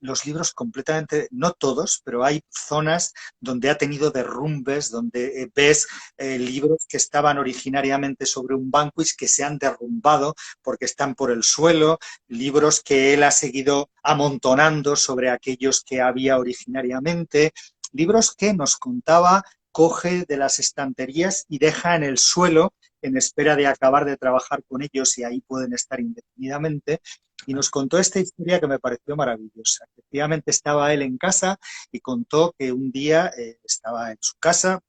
los libros completamente, no todos, pero hay zonas donde ha tenido derrumbes, donde ves libros que estaban originariamente sobre un banco y que se han derrumbado porque están por el suelo, libros que él ha seguido amontonando sobre aquellos que había originariamente, libros que nos contaba, coge de las estanterías y deja en el suelo en espera de acabar de trabajar con ellos y ahí pueden estar indefinidamente. Y nos contó esta historia que me pareció maravillosa. Efectivamente estaba él en casa y contó que un día estaba en su casa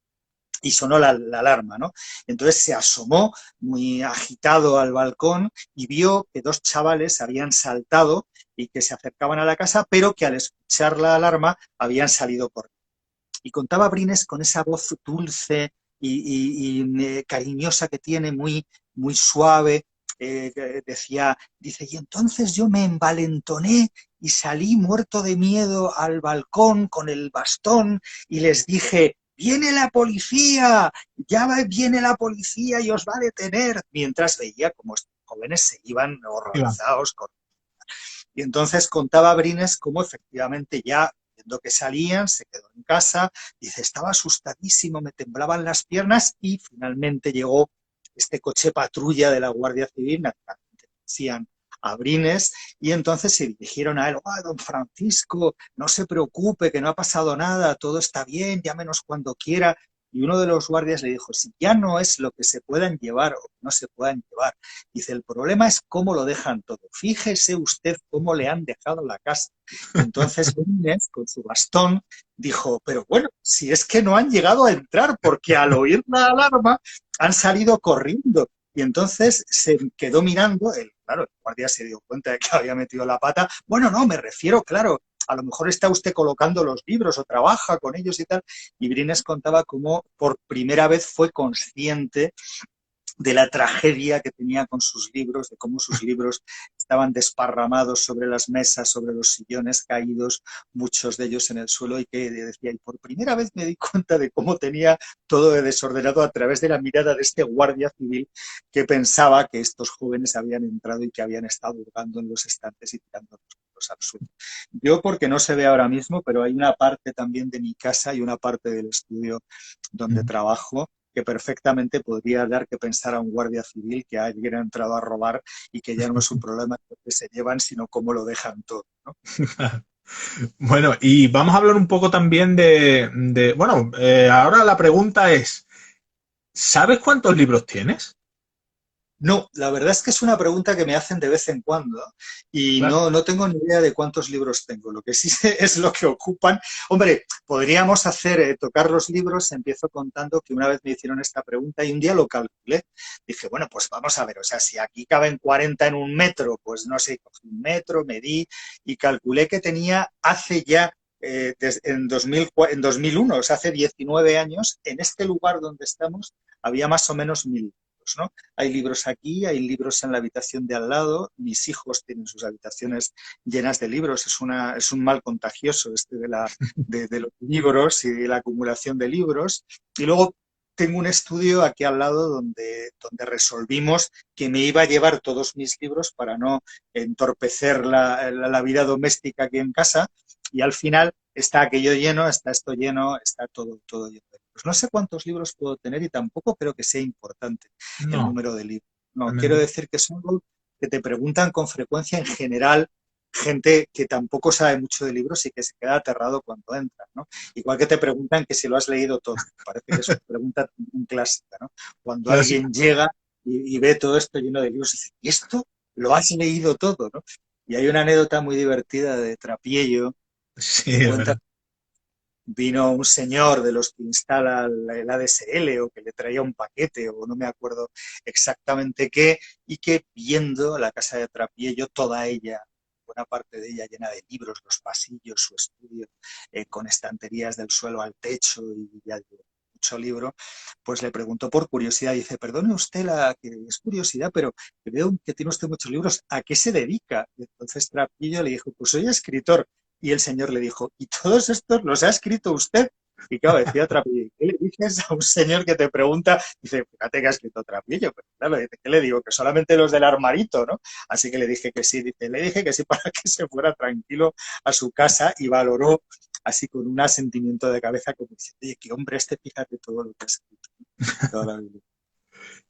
y sonó la alarma, ¿no? Entonces se asomó muy agitado al balcón y vio que dos chavales habían saltado y que se acercaban a la casa, pero que al escuchar la alarma habían salido corriendo. Y contaba Brines con esa voz dulce y cariñosa que tiene, muy suave. Dice, y entonces yo me envalentoné y salí muerto de miedo al balcón con el bastón y les dije, viene la policía, viene la policía y os va a detener, mientras veía como estos jóvenes se iban Iván. horrorizados. Y entonces contaba Brines cómo efectivamente ya viendo que salían, se quedó en casa, dice, estaba asustadísimo, me temblaban las piernas y finalmente llegó este coche patrulla de la Guardia Civil, naturalmente decían a Brines, y entonces se dirigieron a él, oh, don Francisco, no se preocupe, que no ha pasado nada, todo está bien, llámenos cuando quiera. Y uno de los guardias le dijo, si ya no es lo que se puedan llevar o no se puedan llevar, dice, el problema es cómo lo dejan todo. Fíjese usted cómo le han dejado la casa. Y entonces Núñez, con su bastón, dijo, pero bueno, si es que no han llegado a entrar, porque al oír la alarma han salido corriendo. Y entonces se quedó mirando, claro, el guardia se dio cuenta de que había metido la pata. Bueno, no, me refiero, claro, a lo mejor está usted colocando los libros o trabaja con ellos y tal. Y Brines contaba cómo por primera vez fue consciente de la tragedia que tenía con sus libros, de cómo sus libros estaban desparramados sobre las mesas, sobre los sillones caídos, muchos de ellos en el suelo, y que decía, y por primera vez me di cuenta de cómo tenía todo desordenado a través de la mirada de este guardia civil que pensaba que estos jóvenes habían entrado y que habían estado hurgando en los estantes y tirando los libros al suelo. Yo, porque no se ve ahora mismo, pero hay una parte también de mi casa y una parte del estudio donde trabajo que perfectamente podría dar que pensar a un guardia civil que alguien ha entrado a robar y que ya no es un problema lo que se llevan, sino cómo lo dejan todo, ¿no? Bueno, y vamos a hablar un poco también bueno, ahora la pregunta es, ¿sabes cuántos libros tienes? No, la verdad es que es una pregunta que me hacen de vez en cuando y Claro. no tengo ni idea de cuántos libros tengo. Lo que sí sé es lo que ocupan. Hombre, podríamos hacer, tocar los libros. Empiezo contando que una vez me hicieron esta pregunta y un día lo calculé. Dije, bueno, pues vamos a ver, o sea, si aquí caben 40 en un metro, pues no sé, cogí un metro, medí y calculé que tenía hace ya, en 2001, o sea, hace 19 años, en este lugar donde estamos, había más o menos 1000 libros, ¿no? Hay libros aquí, hay libros en la habitación de al lado, mis hijos tienen sus habitaciones llenas de libros, es un mal contagioso este de los libros y de la acumulación de libros. Y luego tengo un estudio aquí al lado donde resolvimos que me iba a llevar todos mis libros para no entorpecer la vida doméstica aquí en casa, y al final está aquello lleno, está esto lleno, está todo lleno de libros. No sé cuántos libros puedo tener y tampoco creo que sea importante el No, número de libros. No, quiero realmente. decir que es algo que te preguntan con frecuencia en general gente que tampoco sabe mucho de libros y que se queda aterrado cuando entra, ¿no? Igual que te preguntan que si lo has leído todo. Parece que es una pregunta muy clásica, ¿no? Cuando Clásico. alguien llega y ve todo esto lleno de libros y dice, ¿y esto lo has leído todo, ¿no? Y hay una anécdota muy divertida de Trapiello Sí, que es cuenta. verdad. Vino un señor de los que instala el ADSL o que le traía un paquete o no me acuerdo exactamente qué, y que viendo la casa de Trapiello, toda ella, buena parte de ella llena de libros, los pasillos, su estudio, con estanterías del suelo al techo y ya digo, mucho libro, pues le preguntó por curiosidad, dice, perdone usted que es curiosidad, pero que veo que tiene usted muchos libros, ¿a qué se dedica? Y entonces Trapillo le dijo, pues soy escritor. Y el señor le dijo, ¿y todos estos los ha escrito usted? Y claro, decía Trapillo, ¿qué le dices a un señor que te pregunta? Dice, fíjate que ha escrito Trapillo, pero claro, dice, ¿qué le digo? Que solamente los del armarito, ¿no? Así que le dije que sí, dice, le dije que sí para que se fuera tranquilo a su casa y valoró así con un asentimiento de cabeza como diciendo, oye, qué hombre este, fíjate todo lo que ha escrito, ¿no? Toda la Biblia.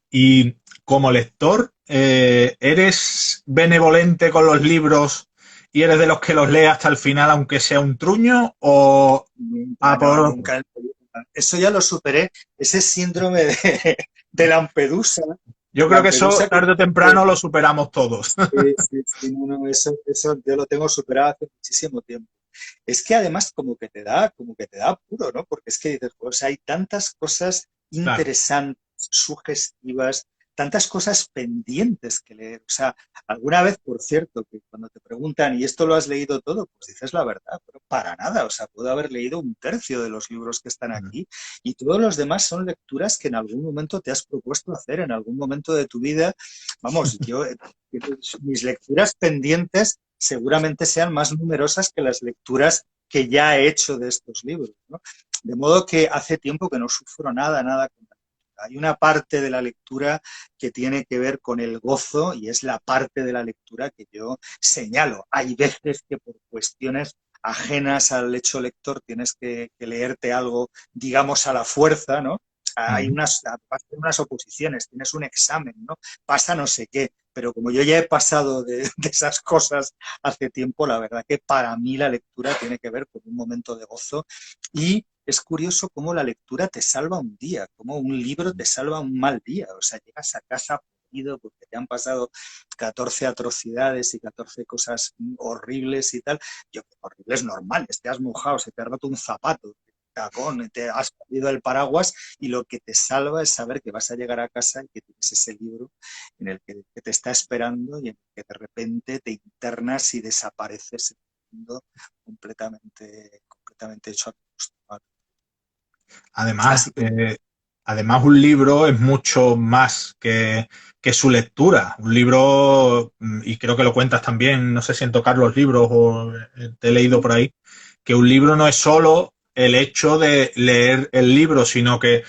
Y como lector, ¿eres benevolente con los libros y eres de los que los lee hasta el final, aunque sea un truño? ¿O Nunca, a no, por... nunca. Eso ya lo superé, ese síndrome de Lampedusa. Yo creo que eso Lampedusa que tarde o temprano lo superamos todos. sí, no, no, eso yo lo tengo superado hace muchísimo tiempo. Es que además como que te da apuro, ¿no? Porque es que dices, pues hay tantas cosas Claro. interesantes, sugestivas, tantas cosas pendientes que leer. O sea, alguna vez, por cierto, que cuando te preguntan, ¿y esto lo has leído todo? Pues dices la verdad, pero para nada. O sea, puedo haber leído un tercio de los libros que están aquí y todos los demás son lecturas que en algún momento te has propuesto hacer, en algún momento de tu vida. Vamos, mis lecturas pendientes seguramente sean más numerosas que las lecturas que ya he hecho de estos libros, ¿no? De modo que hace tiempo que no sufro nada con la lectura. Hay una parte de la lectura que tiene que ver con el gozo y es la parte de la lectura que yo señalo. Hay veces que por cuestiones ajenas al hecho lector tienes que leerte algo, digamos, a la fuerza, ¿no? Hay unas oposiciones, tienes un examen, ¿no? Pasa no sé qué, pero como yo ya he pasado de esas cosas hace tiempo, la verdad que para mí la lectura tiene que ver con un momento de gozo y es curioso cómo la lectura te salva un día, cómo un libro te salva un mal día, o sea, llegas a casa podrido porque te han pasado 14 atrocidades y 14 cosas horribles y tal, yo, horribles normales, te has mojado, se te ha roto un zapato, tacón, te has perdido el paraguas y lo que te salva es saber que vas a llegar a casa y que tienes ese libro en el que te está esperando y en el que de repente te internas y desapareces en un mundo completamente hecho a tu gusto. Además, Así que además un libro es mucho más que su lectura. Un libro, y creo que lo cuentas también, no sé si en tocar los libros o te he leído por ahí, que un libro no es solo el hecho de leer el libro, sino que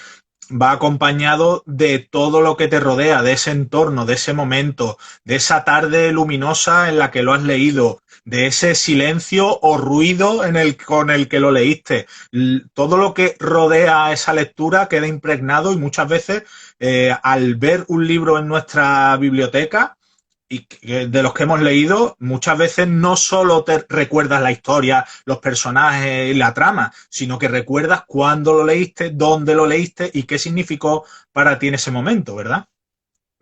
va acompañado de todo lo que te rodea, de ese entorno, de ese momento, de esa tarde luminosa en la que lo has leído, de ese silencio o ruido con el que lo leíste. Todo lo que rodea a esa lectura queda impregnado y muchas veces al ver un libro en nuestra biblioteca y de los que hemos leído, muchas veces no solo te recuerdas la historia, los personajes y la trama, sino que recuerdas cuándo lo leíste, dónde lo leíste y qué significó para ti en ese momento, ¿verdad?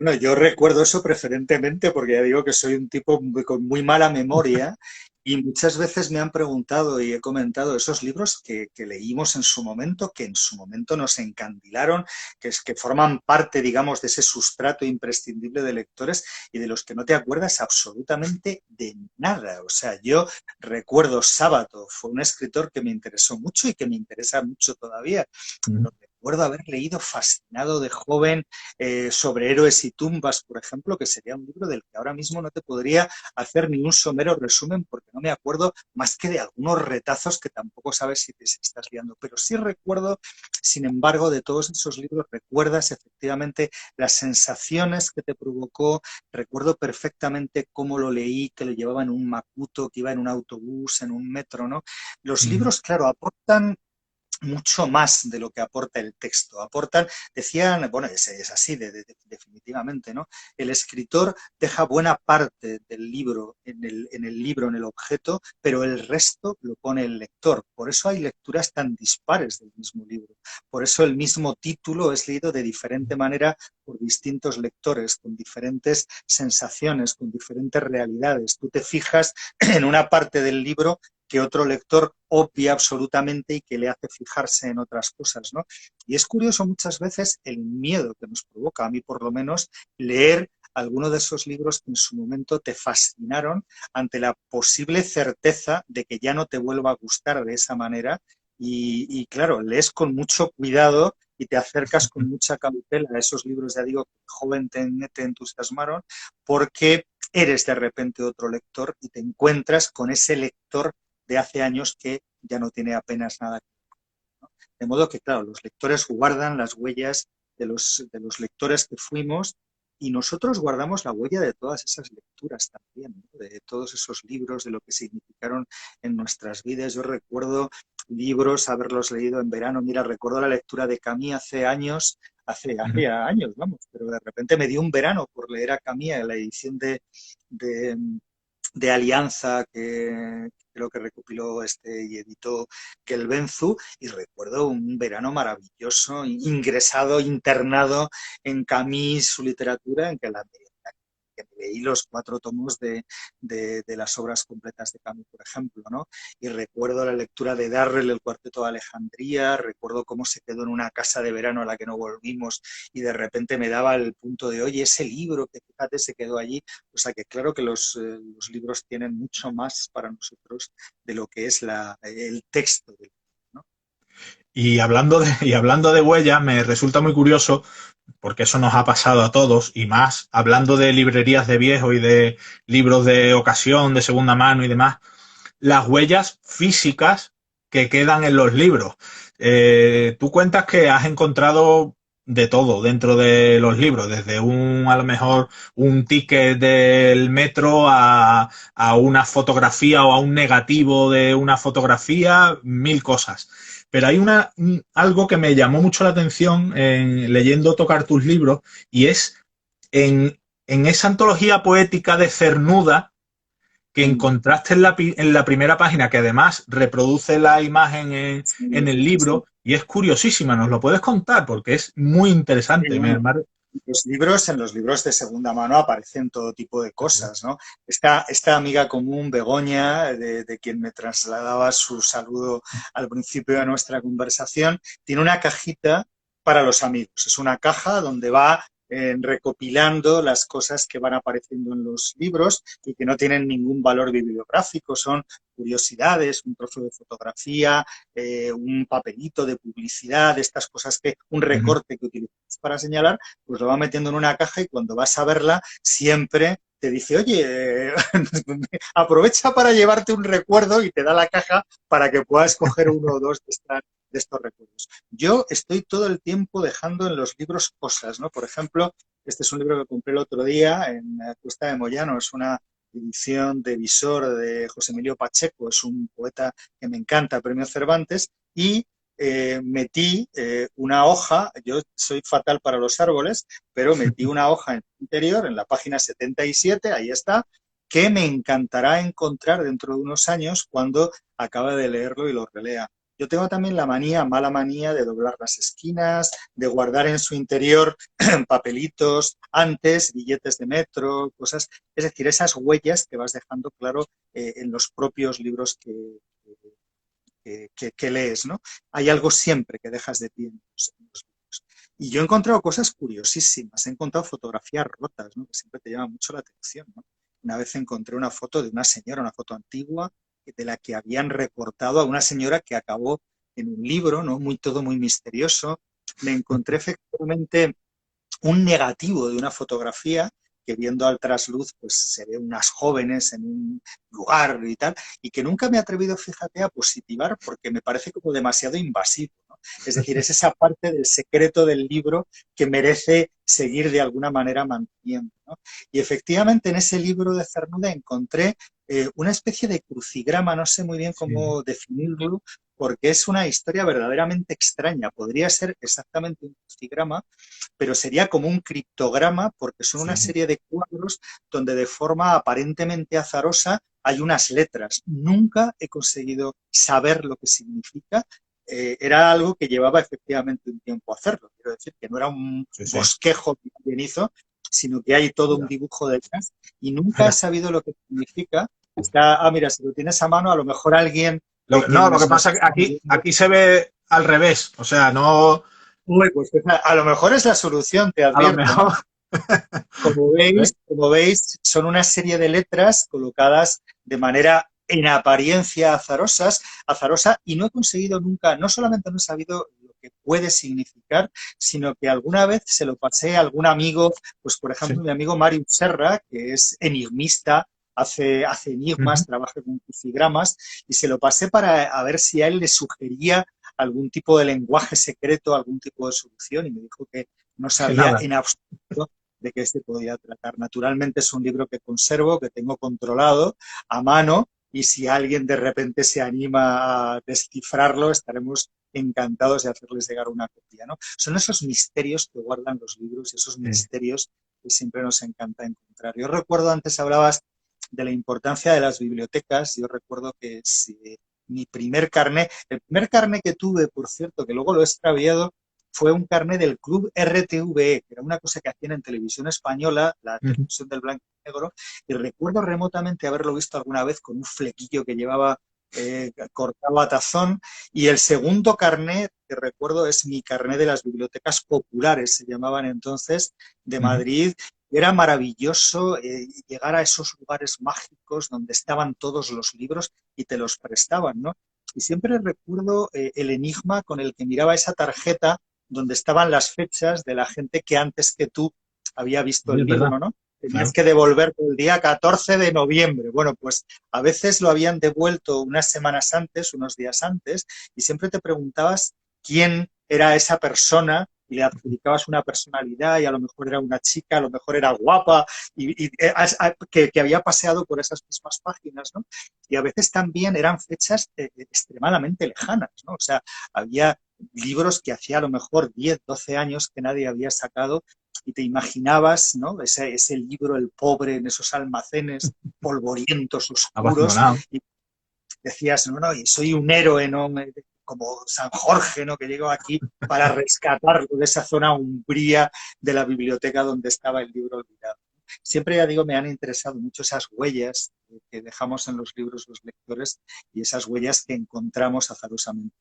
Bueno, yo recuerdo eso preferentemente porque ya digo que soy un tipo con muy mala memoria y muchas veces me han preguntado y he comentado esos libros que leímos en su momento, que en su momento nos encandilaron, que forman parte, digamos, de ese sustrato imprescindible de lectores y de los que no te acuerdas absolutamente de nada. O sea, yo recuerdo Sábato, fue un escritor que me interesó mucho y que me interesa mucho todavía. Mm. Pero recuerdo haber leído fascinado de joven sobre héroes y tumbas, por ejemplo, que sería un libro del que ahora mismo no te podría hacer ni un somero resumen porque no me acuerdo más que de algunos retazos que tampoco sabes si te estás liando. Pero sí recuerdo, sin embargo, de todos esos libros, recuerdas efectivamente las sensaciones que te provocó, recuerdo perfectamente cómo lo leí, que lo llevaba en un Macuto, que iba en un autobús, en un metro, ¿no? Los Mm. libros, claro, aportan mucho más de lo que aporta el texto. Aportan, decían, bueno, es así definitivamente, ¿no? El escritor deja buena parte del libro en el libro, en el objeto, pero el resto lo pone el lector. Por eso hay lecturas tan dispares del mismo libro. Por eso el mismo título es leído de diferente manera por distintos lectores, con diferentes sensaciones, con diferentes realidades. Tú te fijas en una parte del libro que otro lector obvia absolutamente y que le hace fijarse en otras cosas, ¿no? Y es curioso muchas veces el miedo que nos provoca, a mí por lo menos, leer alguno de esos libros que en su momento te fascinaron ante la posible certeza de que ya no te vuelva a gustar de esa manera y claro, lees con mucho cuidado y te acercas con mucha cautela a esos libros, ya digo, que joven te entusiasmaron, porque eres de repente otro lector y te encuentras con ese lector de hace años que ya no tiene apenas nada. De modo que, claro, los lectores guardan las huellas de los lectores que fuimos y nosotros guardamos la huella de todas esas lecturas también, ¿no? De todos esos libros, de lo que significaron en nuestras vidas. Yo recuerdo libros, haberlos leído en verano. Mira, recuerdo la lectura de Camus hace años, hace años, vamos, pero de repente me dio un verano por leer a Camus en la edición de de Alianza que creo que recopiló y editó Kelbenzu y recuerdo un verano maravilloso, ingresado, internado en Camus, su literatura, en que leí los 4 tomos de las obras completas de Camus, por ejemplo, ¿no? Y recuerdo la lectura de Darrell, el Cuarteto de Alejandría, recuerdo cómo se quedó en una casa de verano a la que no volvimos y de repente me daba el punto de, oye, ese libro que fíjate se quedó allí. O sea que claro que los libros tienen mucho más para nosotros de lo que es el texto del libro, ¿no? Y hablando de huellas, me resulta muy curioso, porque eso nos ha pasado a todos, y más hablando de librerías de viejo y de libros de ocasión, de segunda mano y demás, las huellas físicas que quedan en los libros. Tú cuentas que has encontrado de todo dentro de los libros, desde a lo mejor un ticket del metro a una fotografía o a un negativo de una fotografía, mil cosas. Pero hay algo que me llamó mucho la atención leyendo Tocar tus libros, y es en esa antología poética de Cernuda que Mm, encontraste en la primera página, que además reproduce la imagen sí, en el sí. libro, y es curiosísima. ¿Nos lo puedes contar? Porque es muy Sí, interesante. bueno, en los libros de segunda mano aparecen todo tipo de cosas, ¿no? Esta amiga común, Begoña, de quien me trasladaba su saludo al principio de nuestra conversación, tiene una cajita para los amigos. Es una caja donde va recopilando las cosas que van apareciendo en los libros y que no tienen ningún valor bibliográfico, son curiosidades, un trozo de fotografía, un papelito de publicidad, estas cosas un recorte que utilizamos para señalar, pues lo va metiendo en una caja y cuando vas a verla siempre te dice, oye, aprovecha para llevarte un recuerdo y te da la caja para que puedas coger uno o dos de estos recuerdos. Yo estoy todo el tiempo dejando en los libros cosas, ¿no? Por ejemplo, este es un libro que compré el otro día en Cuesta de Moyano, es una edición de Visor de José Emilio Pacheco, es un poeta que me encanta, premio Cervantes, y metí una hoja, yo soy fatal para los árboles, pero metí una hoja en el interior, en la página 77, ahí está, que me encantará encontrar dentro de unos años cuando acabe de leerlo y lo relea. yo tengo también la manía, mala manía, de doblar las esquinas, de guardar en su interior papelitos antes, billetes de metro, cosas. Es decir, esas huellas que vas dejando, claro, en los propios libros que lees, ¿no? Hay algo siempre que dejas de ti en los libros. Y yo he encontrado cosas curiosísimas. He encontrado fotografías rotas, ¿no? Que siempre te llama mucho la atención, ¿no? Una vez encontré una foto de una señora, una foto antigua, de la que habían recortado a una señora que acabó en un libro, ¿no? Todo muy misterioso. Me encontré efectivamente un negativo de una fotografía que viendo al trasluz pues se ve unas jóvenes en un lugar y tal, y que nunca me he atrevido, fíjate, a positivar porque me parece como demasiado invasivo, ¿no? Es decir, es esa parte del secreto del libro que merece seguir de alguna manera manteniendo, ¿no? Y efectivamente en ese libro de Cernuda encontré una especie de crucigrama, no sé muy bien Sí, cómo definirlo, porque es una historia verdaderamente extraña. Podría ser exactamente un crucigrama, pero sería como un criptograma porque son una sí. serie de cuadros donde de forma aparentemente azarosa hay unas letras. Nunca he conseguido saber lo que significa. Era algo que llevaba efectivamente un tiempo hacerlo. Quiero decir que no era un Sí, sí. bosquejo que alguien hizo, sino que hay todo un Ya. dibujo detrás y nunca he sabido lo que significa. Mira, si lo tienes a mano, a lo mejor alguien de No, lo que quienes nos pasa es que están viendo. aquí se ve al revés. O sea, no, Uy, pues a lo mejor es la solución, te a lo advierto, ¿no? mejor. ¿Ves? Como veis, son una serie de letras colocadas de manera en apariencia azarosa, y no he conseguido nunca, no solamente no he sabido lo que puede significar, sino que alguna vez se lo pasé a algún amigo, pues por ejemplo Sí. mi amigo Mario Serra, que es enigmista, hace Ujú. enigmas, trabaja con crucigramas, y se lo pasé para a ver si a él le sugería algún tipo de lenguaje secreto, algún tipo de solución, y me dijo que no Que sabía nada. en absoluto de qué se podía tratar. Naturalmente es un libro que conservo, que tengo controlado a mano, y si alguien de repente se anima a descifrarlo, estaremos encantados de hacerles llegar una copia, ¿no? Son esos misterios que guardan los libros y esos Sí. misterios que siempre nos encanta encontrar. Yo recuerdo, antes hablabas de la importancia de las bibliotecas. Yo recuerdo que el primer carné que tuve, por cierto, que luego lo he extraviado, fue un carné del Club RTVE, que era una cosa que hacían en televisión española, la Ujú. televisión del blanco y negro, y recuerdo remotamente haberlo visto alguna vez con un flequillo que llevaba cortado a tazón. Y el segundo carné que recuerdo es mi carné de las bibliotecas populares, se llamaban entonces, de Ujú. Madrid. Era maravilloso llegar a esos lugares mágicos donde estaban todos los libros y te los prestaban, ¿no? Y siempre recuerdo el enigma con el que miraba esa tarjeta donde estaban las fechas de la gente que antes que tú había visto Sí, el es verdad. libro, ¿no? Tenías Claro. que devolverlo el día 14 de noviembre. Bueno, pues a veces lo habían devuelto unas semanas antes, unos días antes, y siempre te preguntabas quién era esa persona y le adjudicabas una personalidad, y a lo mejor era una chica, a lo mejor era guapa, que había paseado por esas mismas páginas, ¿no? Y a veces también eran fechas extremadamente lejanas, ¿no? O sea, había libros que hacía a lo mejor 10, 12 años que nadie había sacado, y te imaginabas, ¿no? Ese libro, el pobre, en esos almacenes polvorientos, oscuros, Abandonado. y decías, no, no, y soy un héroe, ¿no? Como San Jorge, ¿no? Que llegó aquí para rescatarlo de esa zona umbría de la biblioteca donde estaba el libro olvidado. Siempre, ya digo, me han interesado mucho esas huellas que dejamos en los libros los lectores, y esas huellas que encontramos azarosamente.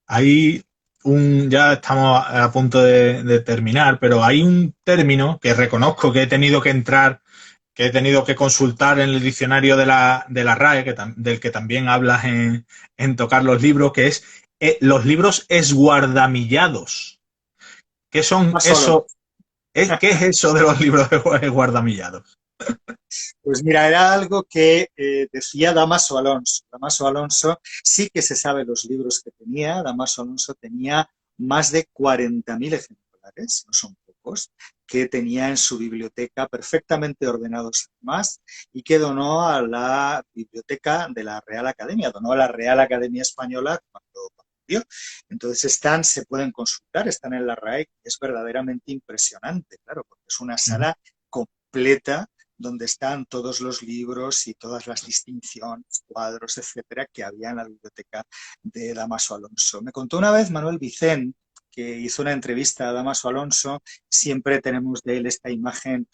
Hay ya estamos a punto de terminar, pero hay un término que reconozco que he tenido que entrar, que he tenido que consultar en el diccionario de la RAE, del que también hablas en tocar los libros, que es los libros esguardamillados. ¿Qué son Más solo. eso? ¿Qué es eso de los libros esguardamillados? Pues mira, era algo que decía Damaso Alonso. Damaso Alonso sí que se sabe los libros que tenía. Damaso Alonso tenía más de 40.000 ejemplares, no son pocos, que tenía en su biblioteca perfectamente ordenados además, y que donó a la biblioteca de la Real Academia, donó a la Real Academia Española cuando murió. Entonces se pueden consultar, están en la RAE, y es verdaderamente impresionante, claro, porque es una Ujú. sala completa donde están todos los libros y todas las distinciones, cuadros, etcétera, que había en la biblioteca de Dámaso Alonso. Me contó una vez Manuel Vicent, que hizo una entrevista a Dámaso Alonso. Siempre tenemos de él esta imagen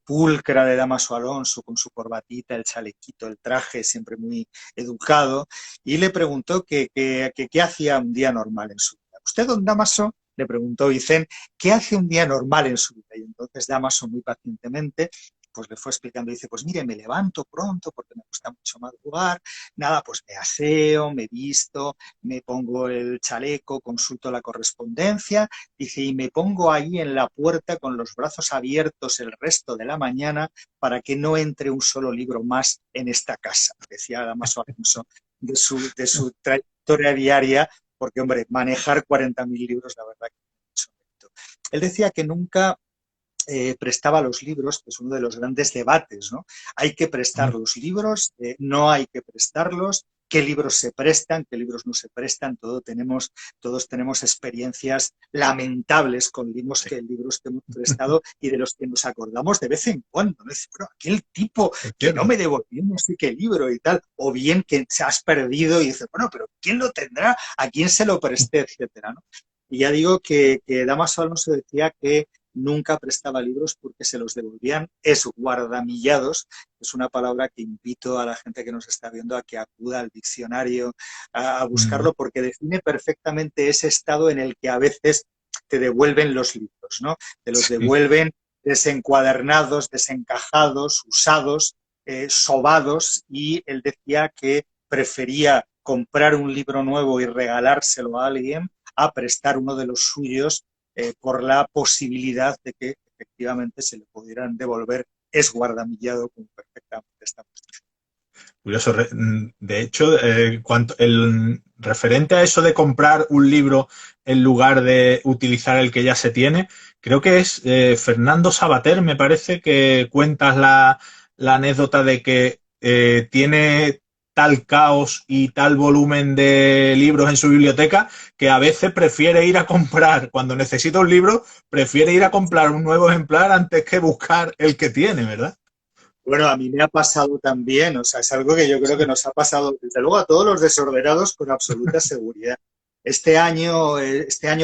pulcra de Dámaso Alonso, con su corbatita, el chalequito, el traje, siempre muy educado, y le preguntó qué hacía un día normal en su vida. ¿Usted, don Dámaso? Le preguntó Vicent, ¿qué hace un día normal en su vida? Y entonces Dámaso, muy pacientemente, pues le fue explicando, dice, pues mire, me levanto pronto porque me gusta mucho madrugar, nada, pues me aseo, me visto, me pongo el chaleco, consulto la correspondencia, dice, y me pongo ahí en la puerta con los brazos abiertos el resto de la mañana para que no entre un solo libro más en esta casa, decía Damaso Alonso de su trayectoria diaria, porque, hombre, manejar 40.000 libros, la verdad que es mucho mérito. Él decía que nunca prestaba los libros, que es uno de los grandes debates, ¿no? Hay que prestar los libros, no hay que prestarlos, qué libros se prestan, qué libros no se prestan, todos tenemos experiencias lamentables con libros que hemos prestado y de los que nos acordamos de vez en cuando, ¿no? Dice, bueno, aquel tipo que no me devolvió no sé qué libro y tal, o bien que se has perdido y dices, bueno, pero ¿quién lo tendrá? ¿A quién se lo presté? Etcétera, ¿no? Y ya digo que Damaso Alonso decía que nunca prestaba libros porque se los devolvían esguardamillados. Es una palabra que invito a la gente que nos está viendo a que acuda al diccionario a buscarlo, porque define perfectamente ese estado en el que a veces te devuelven los libros, ¿no? Te los devuelven desencuadernados, desencajados, usados, sobados, y él decía que prefería comprar un libro nuevo y regalárselo a alguien a prestar uno de los suyos por la posibilidad de que efectivamente se le pudieran devolver esguardamillado como perfectamente estamos diciendo. Curioso. De hecho, el referente a eso de comprar un libro en lugar de utilizar el que ya se tiene, creo que es Fernando Sabater, me parece, que cuentas la anécdota de que tiene tal caos y tal volumen de libros en su biblioteca que a veces prefiere ir a comprar, cuando necesita un libro, prefiere ir a comprar un nuevo ejemplar antes que buscar el que tiene, ¿verdad? Bueno, a mí me ha pasado también, o sea, es algo que yo creo que nos ha pasado, desde luego, a todos los desordenados con absoluta seguridad. Este año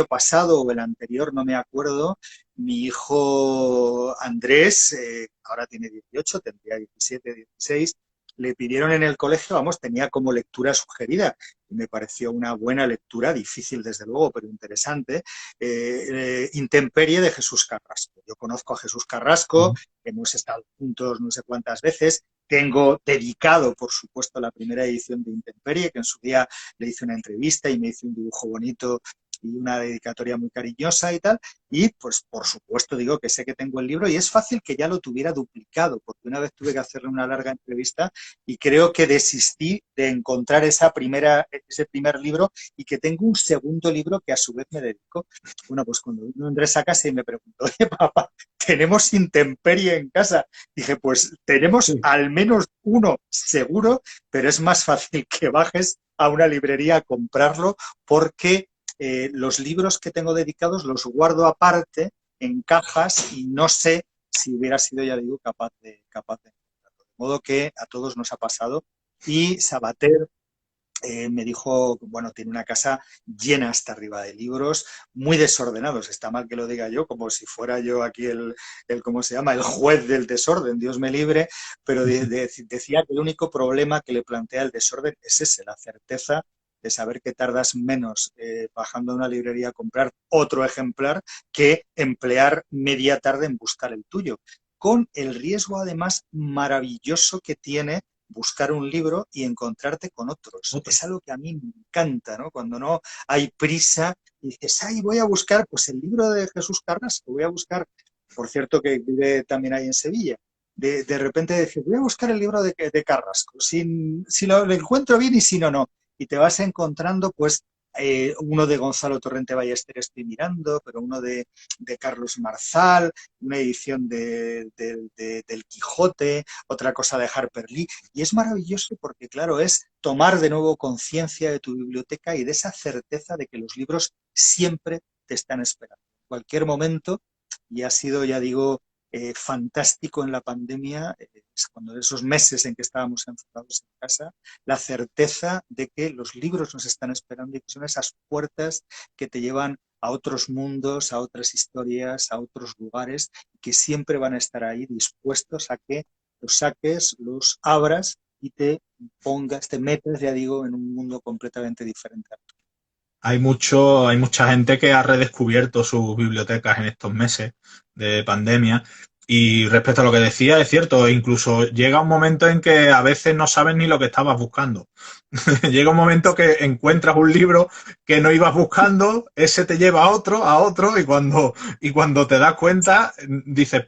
pasado o el anterior, no me acuerdo, mi hijo Andrés, ahora tiene 18, tendría 17, 16, le pidieron en el colegio, vamos, tenía como lectura sugerida, y me pareció una buena lectura, difícil desde luego, pero interesante, Intemperie de Jesús Carrasco. Yo conozco a Jesús Carrasco, hemos estado juntos no sé cuántas veces. Tengo dedicado, por supuesto, la primera edición de Intemperie, que en su día le hice una entrevista y me hizo un dibujo bonito y una dedicatoria muy cariñosa y tal. Y, pues, por supuesto, digo que sé que tengo el libro y es fácil que ya lo tuviera duplicado, porque una vez tuve que hacerle una larga entrevista y creo que desistí de encontrar ese primer libro y que tengo un segundo libro que a su vez me dedico. Bueno, pues cuando vino Andrés a casa y me preguntó, oye, papá, ¿tenemos Intemperie en casa? Dije, pues tenemos al menos uno seguro, pero es más fácil que bajes a una librería a comprarlo porque los libros que tengo dedicados los guardo aparte en cajas y no sé si hubiera sido, ya digo, capaz de encontrarlo. De modo que a todos nos ha pasado. Y Sabater me dijo, bueno, tiene una casa llena hasta arriba de libros, muy desordenados. Está mal que lo diga yo, como si fuera yo aquí ¿cómo se llama? El juez del desorden, Dios me libre, pero decía que el único problema que le plantea el desorden es ese, la certeza de saber que tardas menos bajando a una librería a comprar otro ejemplar que emplear media tarde en buscar el tuyo, con el riesgo además maravilloso que tiene buscar un libro y encontrarte con otros. Es algo que a mí me encanta, ¿no? Cuando no hay prisa y dices, ay, voy a buscar pues el libro de Jesús Carrasco, voy a buscar, por cierto que vive también ahí en Sevilla, de repente decir, voy a buscar el libro de Carrasco, si lo encuentro bien y si no, no. Y te vas encontrando pues uno de Gonzalo Torrente Ballester estoy mirando, pero uno de Carlos Marzal, una edición del Quijote, otra cosa de Harper Lee, y es maravilloso porque, claro, es tomar de nuevo conciencia de tu biblioteca y de esa certeza de que los libros siempre te están esperando, en cualquier momento, y ha sido, ya digo, fantástico en la pandemia, es cuando esos meses en que estábamos encerrados en casa, la certeza de que los libros nos están esperando y que son esas puertas que te llevan a otros mundos, a otras historias, a otros lugares, que siempre van a estar ahí dispuestos a que los saques, los abras y te pongas, te metas, ya digo, en un mundo completamente diferente. Hay mucha gente que ha redescubierto sus bibliotecas en estos meses de pandemia. Y respecto a lo que decía, es cierto, incluso llega un momento en que a veces no sabes ni lo que estabas buscando. Llega un momento que encuentras un libro que no ibas buscando, ese te lleva a otro, y cuando te das cuenta, dices,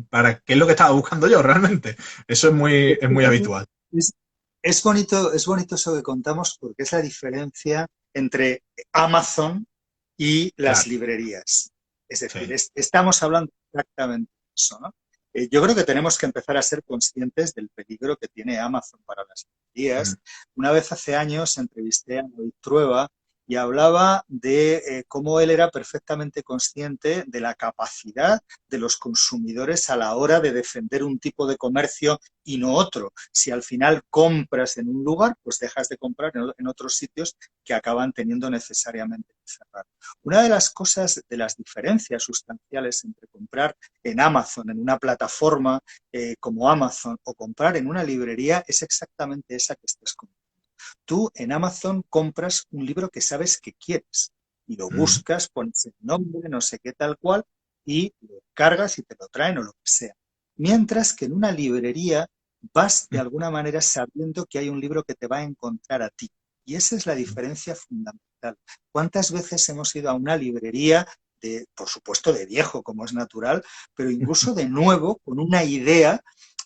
¿para qué es lo que estaba buscando yo realmente? Eso es muy habitual. Es, es bonito eso que contamos porque es la diferencia entre Amazon y las Claro, librerías. Es decir, sí. estamos hablando exactamente de eso, ¿no? Yo creo que tenemos que empezar a ser conscientes del peligro que tiene Amazon para las Mm, librerías. Una vez hace años entrevisté a David Trueba y hablaba de cómo él era perfectamente consciente de la capacidad de los consumidores a la hora de defender un tipo de comercio y no otro. Si al final compras en un lugar, pues dejas de comprar en otros sitios que acaban teniendo necesariamente que cerrar. Una de las cosas, de las diferencias sustanciales entre comprar en Amazon, en una plataforma como Amazon, o comprar en una librería, es exactamente esa que estás comprando. Tú en Amazon compras un libro que sabes que quieres y lo mm, buscas, pones el nombre, no sé qué tal cual, y lo cargas y te lo traen o lo que sea. Mientras que en una librería vas de mm. alguna manera sabiendo que hay un libro que te va a encontrar a ti. Y esa es la diferencia fundamental. ¿Cuántas veces hemos ido a una librería de, por supuesto, de viejo, como es natural, pero incluso de nuevo, con una idea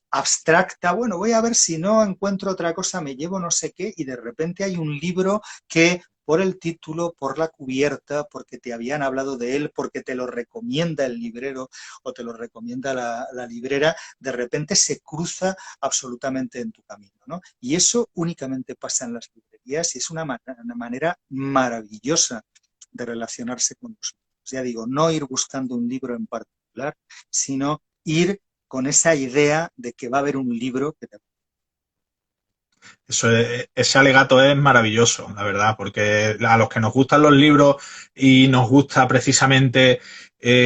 abstracta, bueno, voy a ver si no encuentro otra cosa, me llevo no sé qué, y de repente hay un libro que por el título, por la cubierta, porque te habían hablado de él, porque te lo recomienda el librero o te lo recomienda la librera, de repente se cruza absolutamente en tu camino, ¿no? Y eso únicamente pasa en las librerías y es una manera maravillosa de relacionarse con los libros. Ya digo, no ir buscando un libro en particular, sino ir con esa idea de que va a haber un libro que te... Ese alegato es maravilloso, la verdad, porque a los que nos gustan los libros y nos gusta precisamente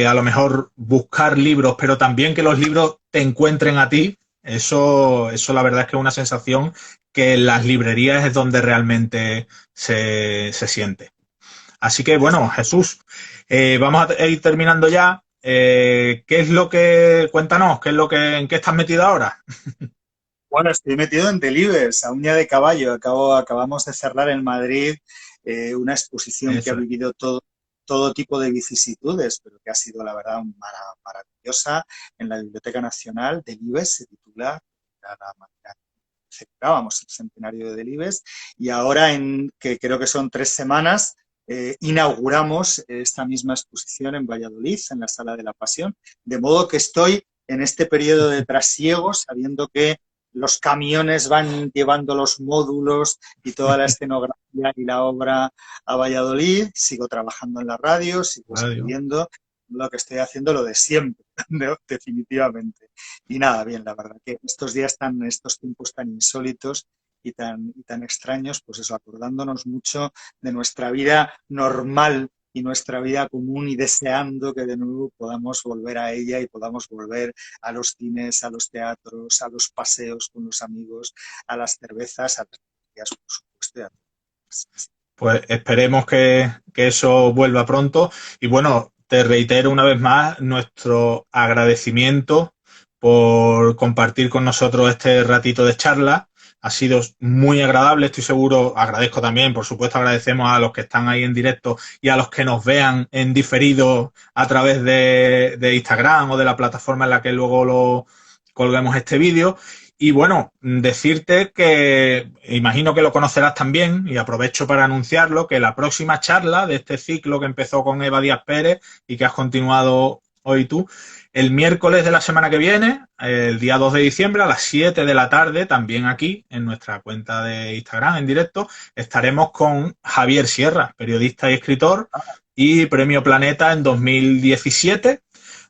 a lo mejor buscar libros, pero también que los libros te encuentren a ti, eso la verdad es que es una sensación que en las librerías es donde realmente se siente. Así que bueno, Jesús, vamos a ir terminando ya. ¿Qué es lo que, cuéntanos, qué es lo que, en qué estás metido ahora? Bueno, estoy metido en Delibes, a uña de caballo. Acabamos de cerrar en Madrid una exposición que ha Eso es. vivido todo tipo de vicisitudes, pero que ha sido, la verdad, maravillosa en la Biblioteca Nacional. Delibes se titula la manera que celebrábamos el centenario de Delibes y ahora, que creo que son 3 semanas, inauguramos esta misma exposición en Valladolid, en la Sala de la Pasión, de modo que estoy en este periodo de trasiego, sabiendo que los camiones van llevando los módulos y toda la escenografía y la obra a Valladolid. Sigo trabajando en la radio, sigo Radio. escribiendo, lo que estoy haciendo lo de siempre, definitivamente. Y nada, bien, la verdad que estos tiempos tan insólitos y tan extraños, pues eso, acordándonos mucho de nuestra vida normal y nuestra vida común y deseando que de nuevo podamos volver a ella y podamos volver a los cines, a los teatros, a los paseos con los amigos, a las cervezas, a las días, por supuesto. Y a todas. Pues esperemos que eso vuelva pronto. Y bueno, te reitero una vez más nuestro agradecimiento por compartir con nosotros este ratito de charla. Ha sido muy agradable, estoy seguro. Agradezco también, por supuesto, agradecemos a los que están ahí en directo y a los que nos vean en diferido a través de Instagram o de la plataforma en la que luego lo colguemos este vídeo. Y bueno, decirte que imagino que lo conocerás también y aprovecho para anunciarlo, que la próxima charla de este ciclo que empezó con Eva Díaz Pérez y que has continuado hoy tú, el miércoles de la semana que viene, el día 2 de diciembre a las 7 de la tarde, también aquí en nuestra cuenta de Instagram en directo, estaremos con Javier Sierra, periodista y escritor y Premio Planeta en 2017.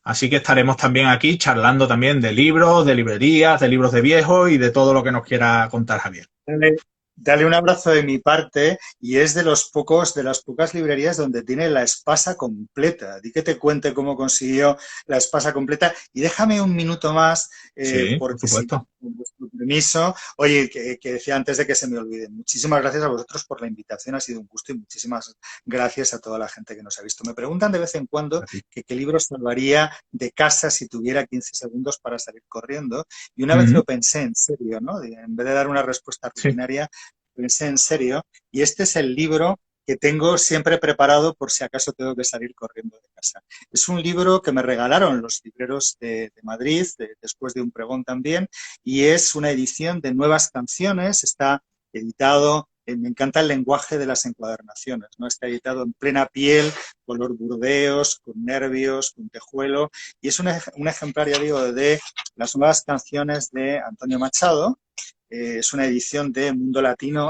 Así que estaremos también aquí charlando también de libros, de librerías, de libros de viejos y de todo lo que nos quiera contar Javier. Dale, dale un abrazo de mi parte y es de los pocos, de las pocas librerías donde tiene la espasa completa. Di que te cuente cómo consiguió la espasa completa y déjame un minuto más, Sí, por porque si supuesto. con vuestro permiso, oye, que decía antes de que se me olvide, muchísimas gracias a vosotros por la invitación, ha sido un gusto y muchísimas gracias a toda la gente que nos ha visto. Me preguntan de vez en cuando A ti. que qué libro salvaría de casa si tuviera 15 segundos para salir corriendo. Y una vez Ujú. lo pensé en serio, ¿no? En vez de dar una respuesta Sí. rutinaria, pensé en serio. Y este es el libro que tengo siempre preparado por si acaso tengo que salir corriendo de casa. Es un libro que me regalaron los libreros de Madrid, después de un pregón también, y es una edición de nuevas canciones. Está editado, me encanta el lenguaje de las encuadernaciones, ¿no? Está editado en plena piel, color burdeos, con nervios, con tejuelo, y es un ejemplar, ya digo, de las nuevas canciones de Antonio Machado. Es una edición de Mundo Latino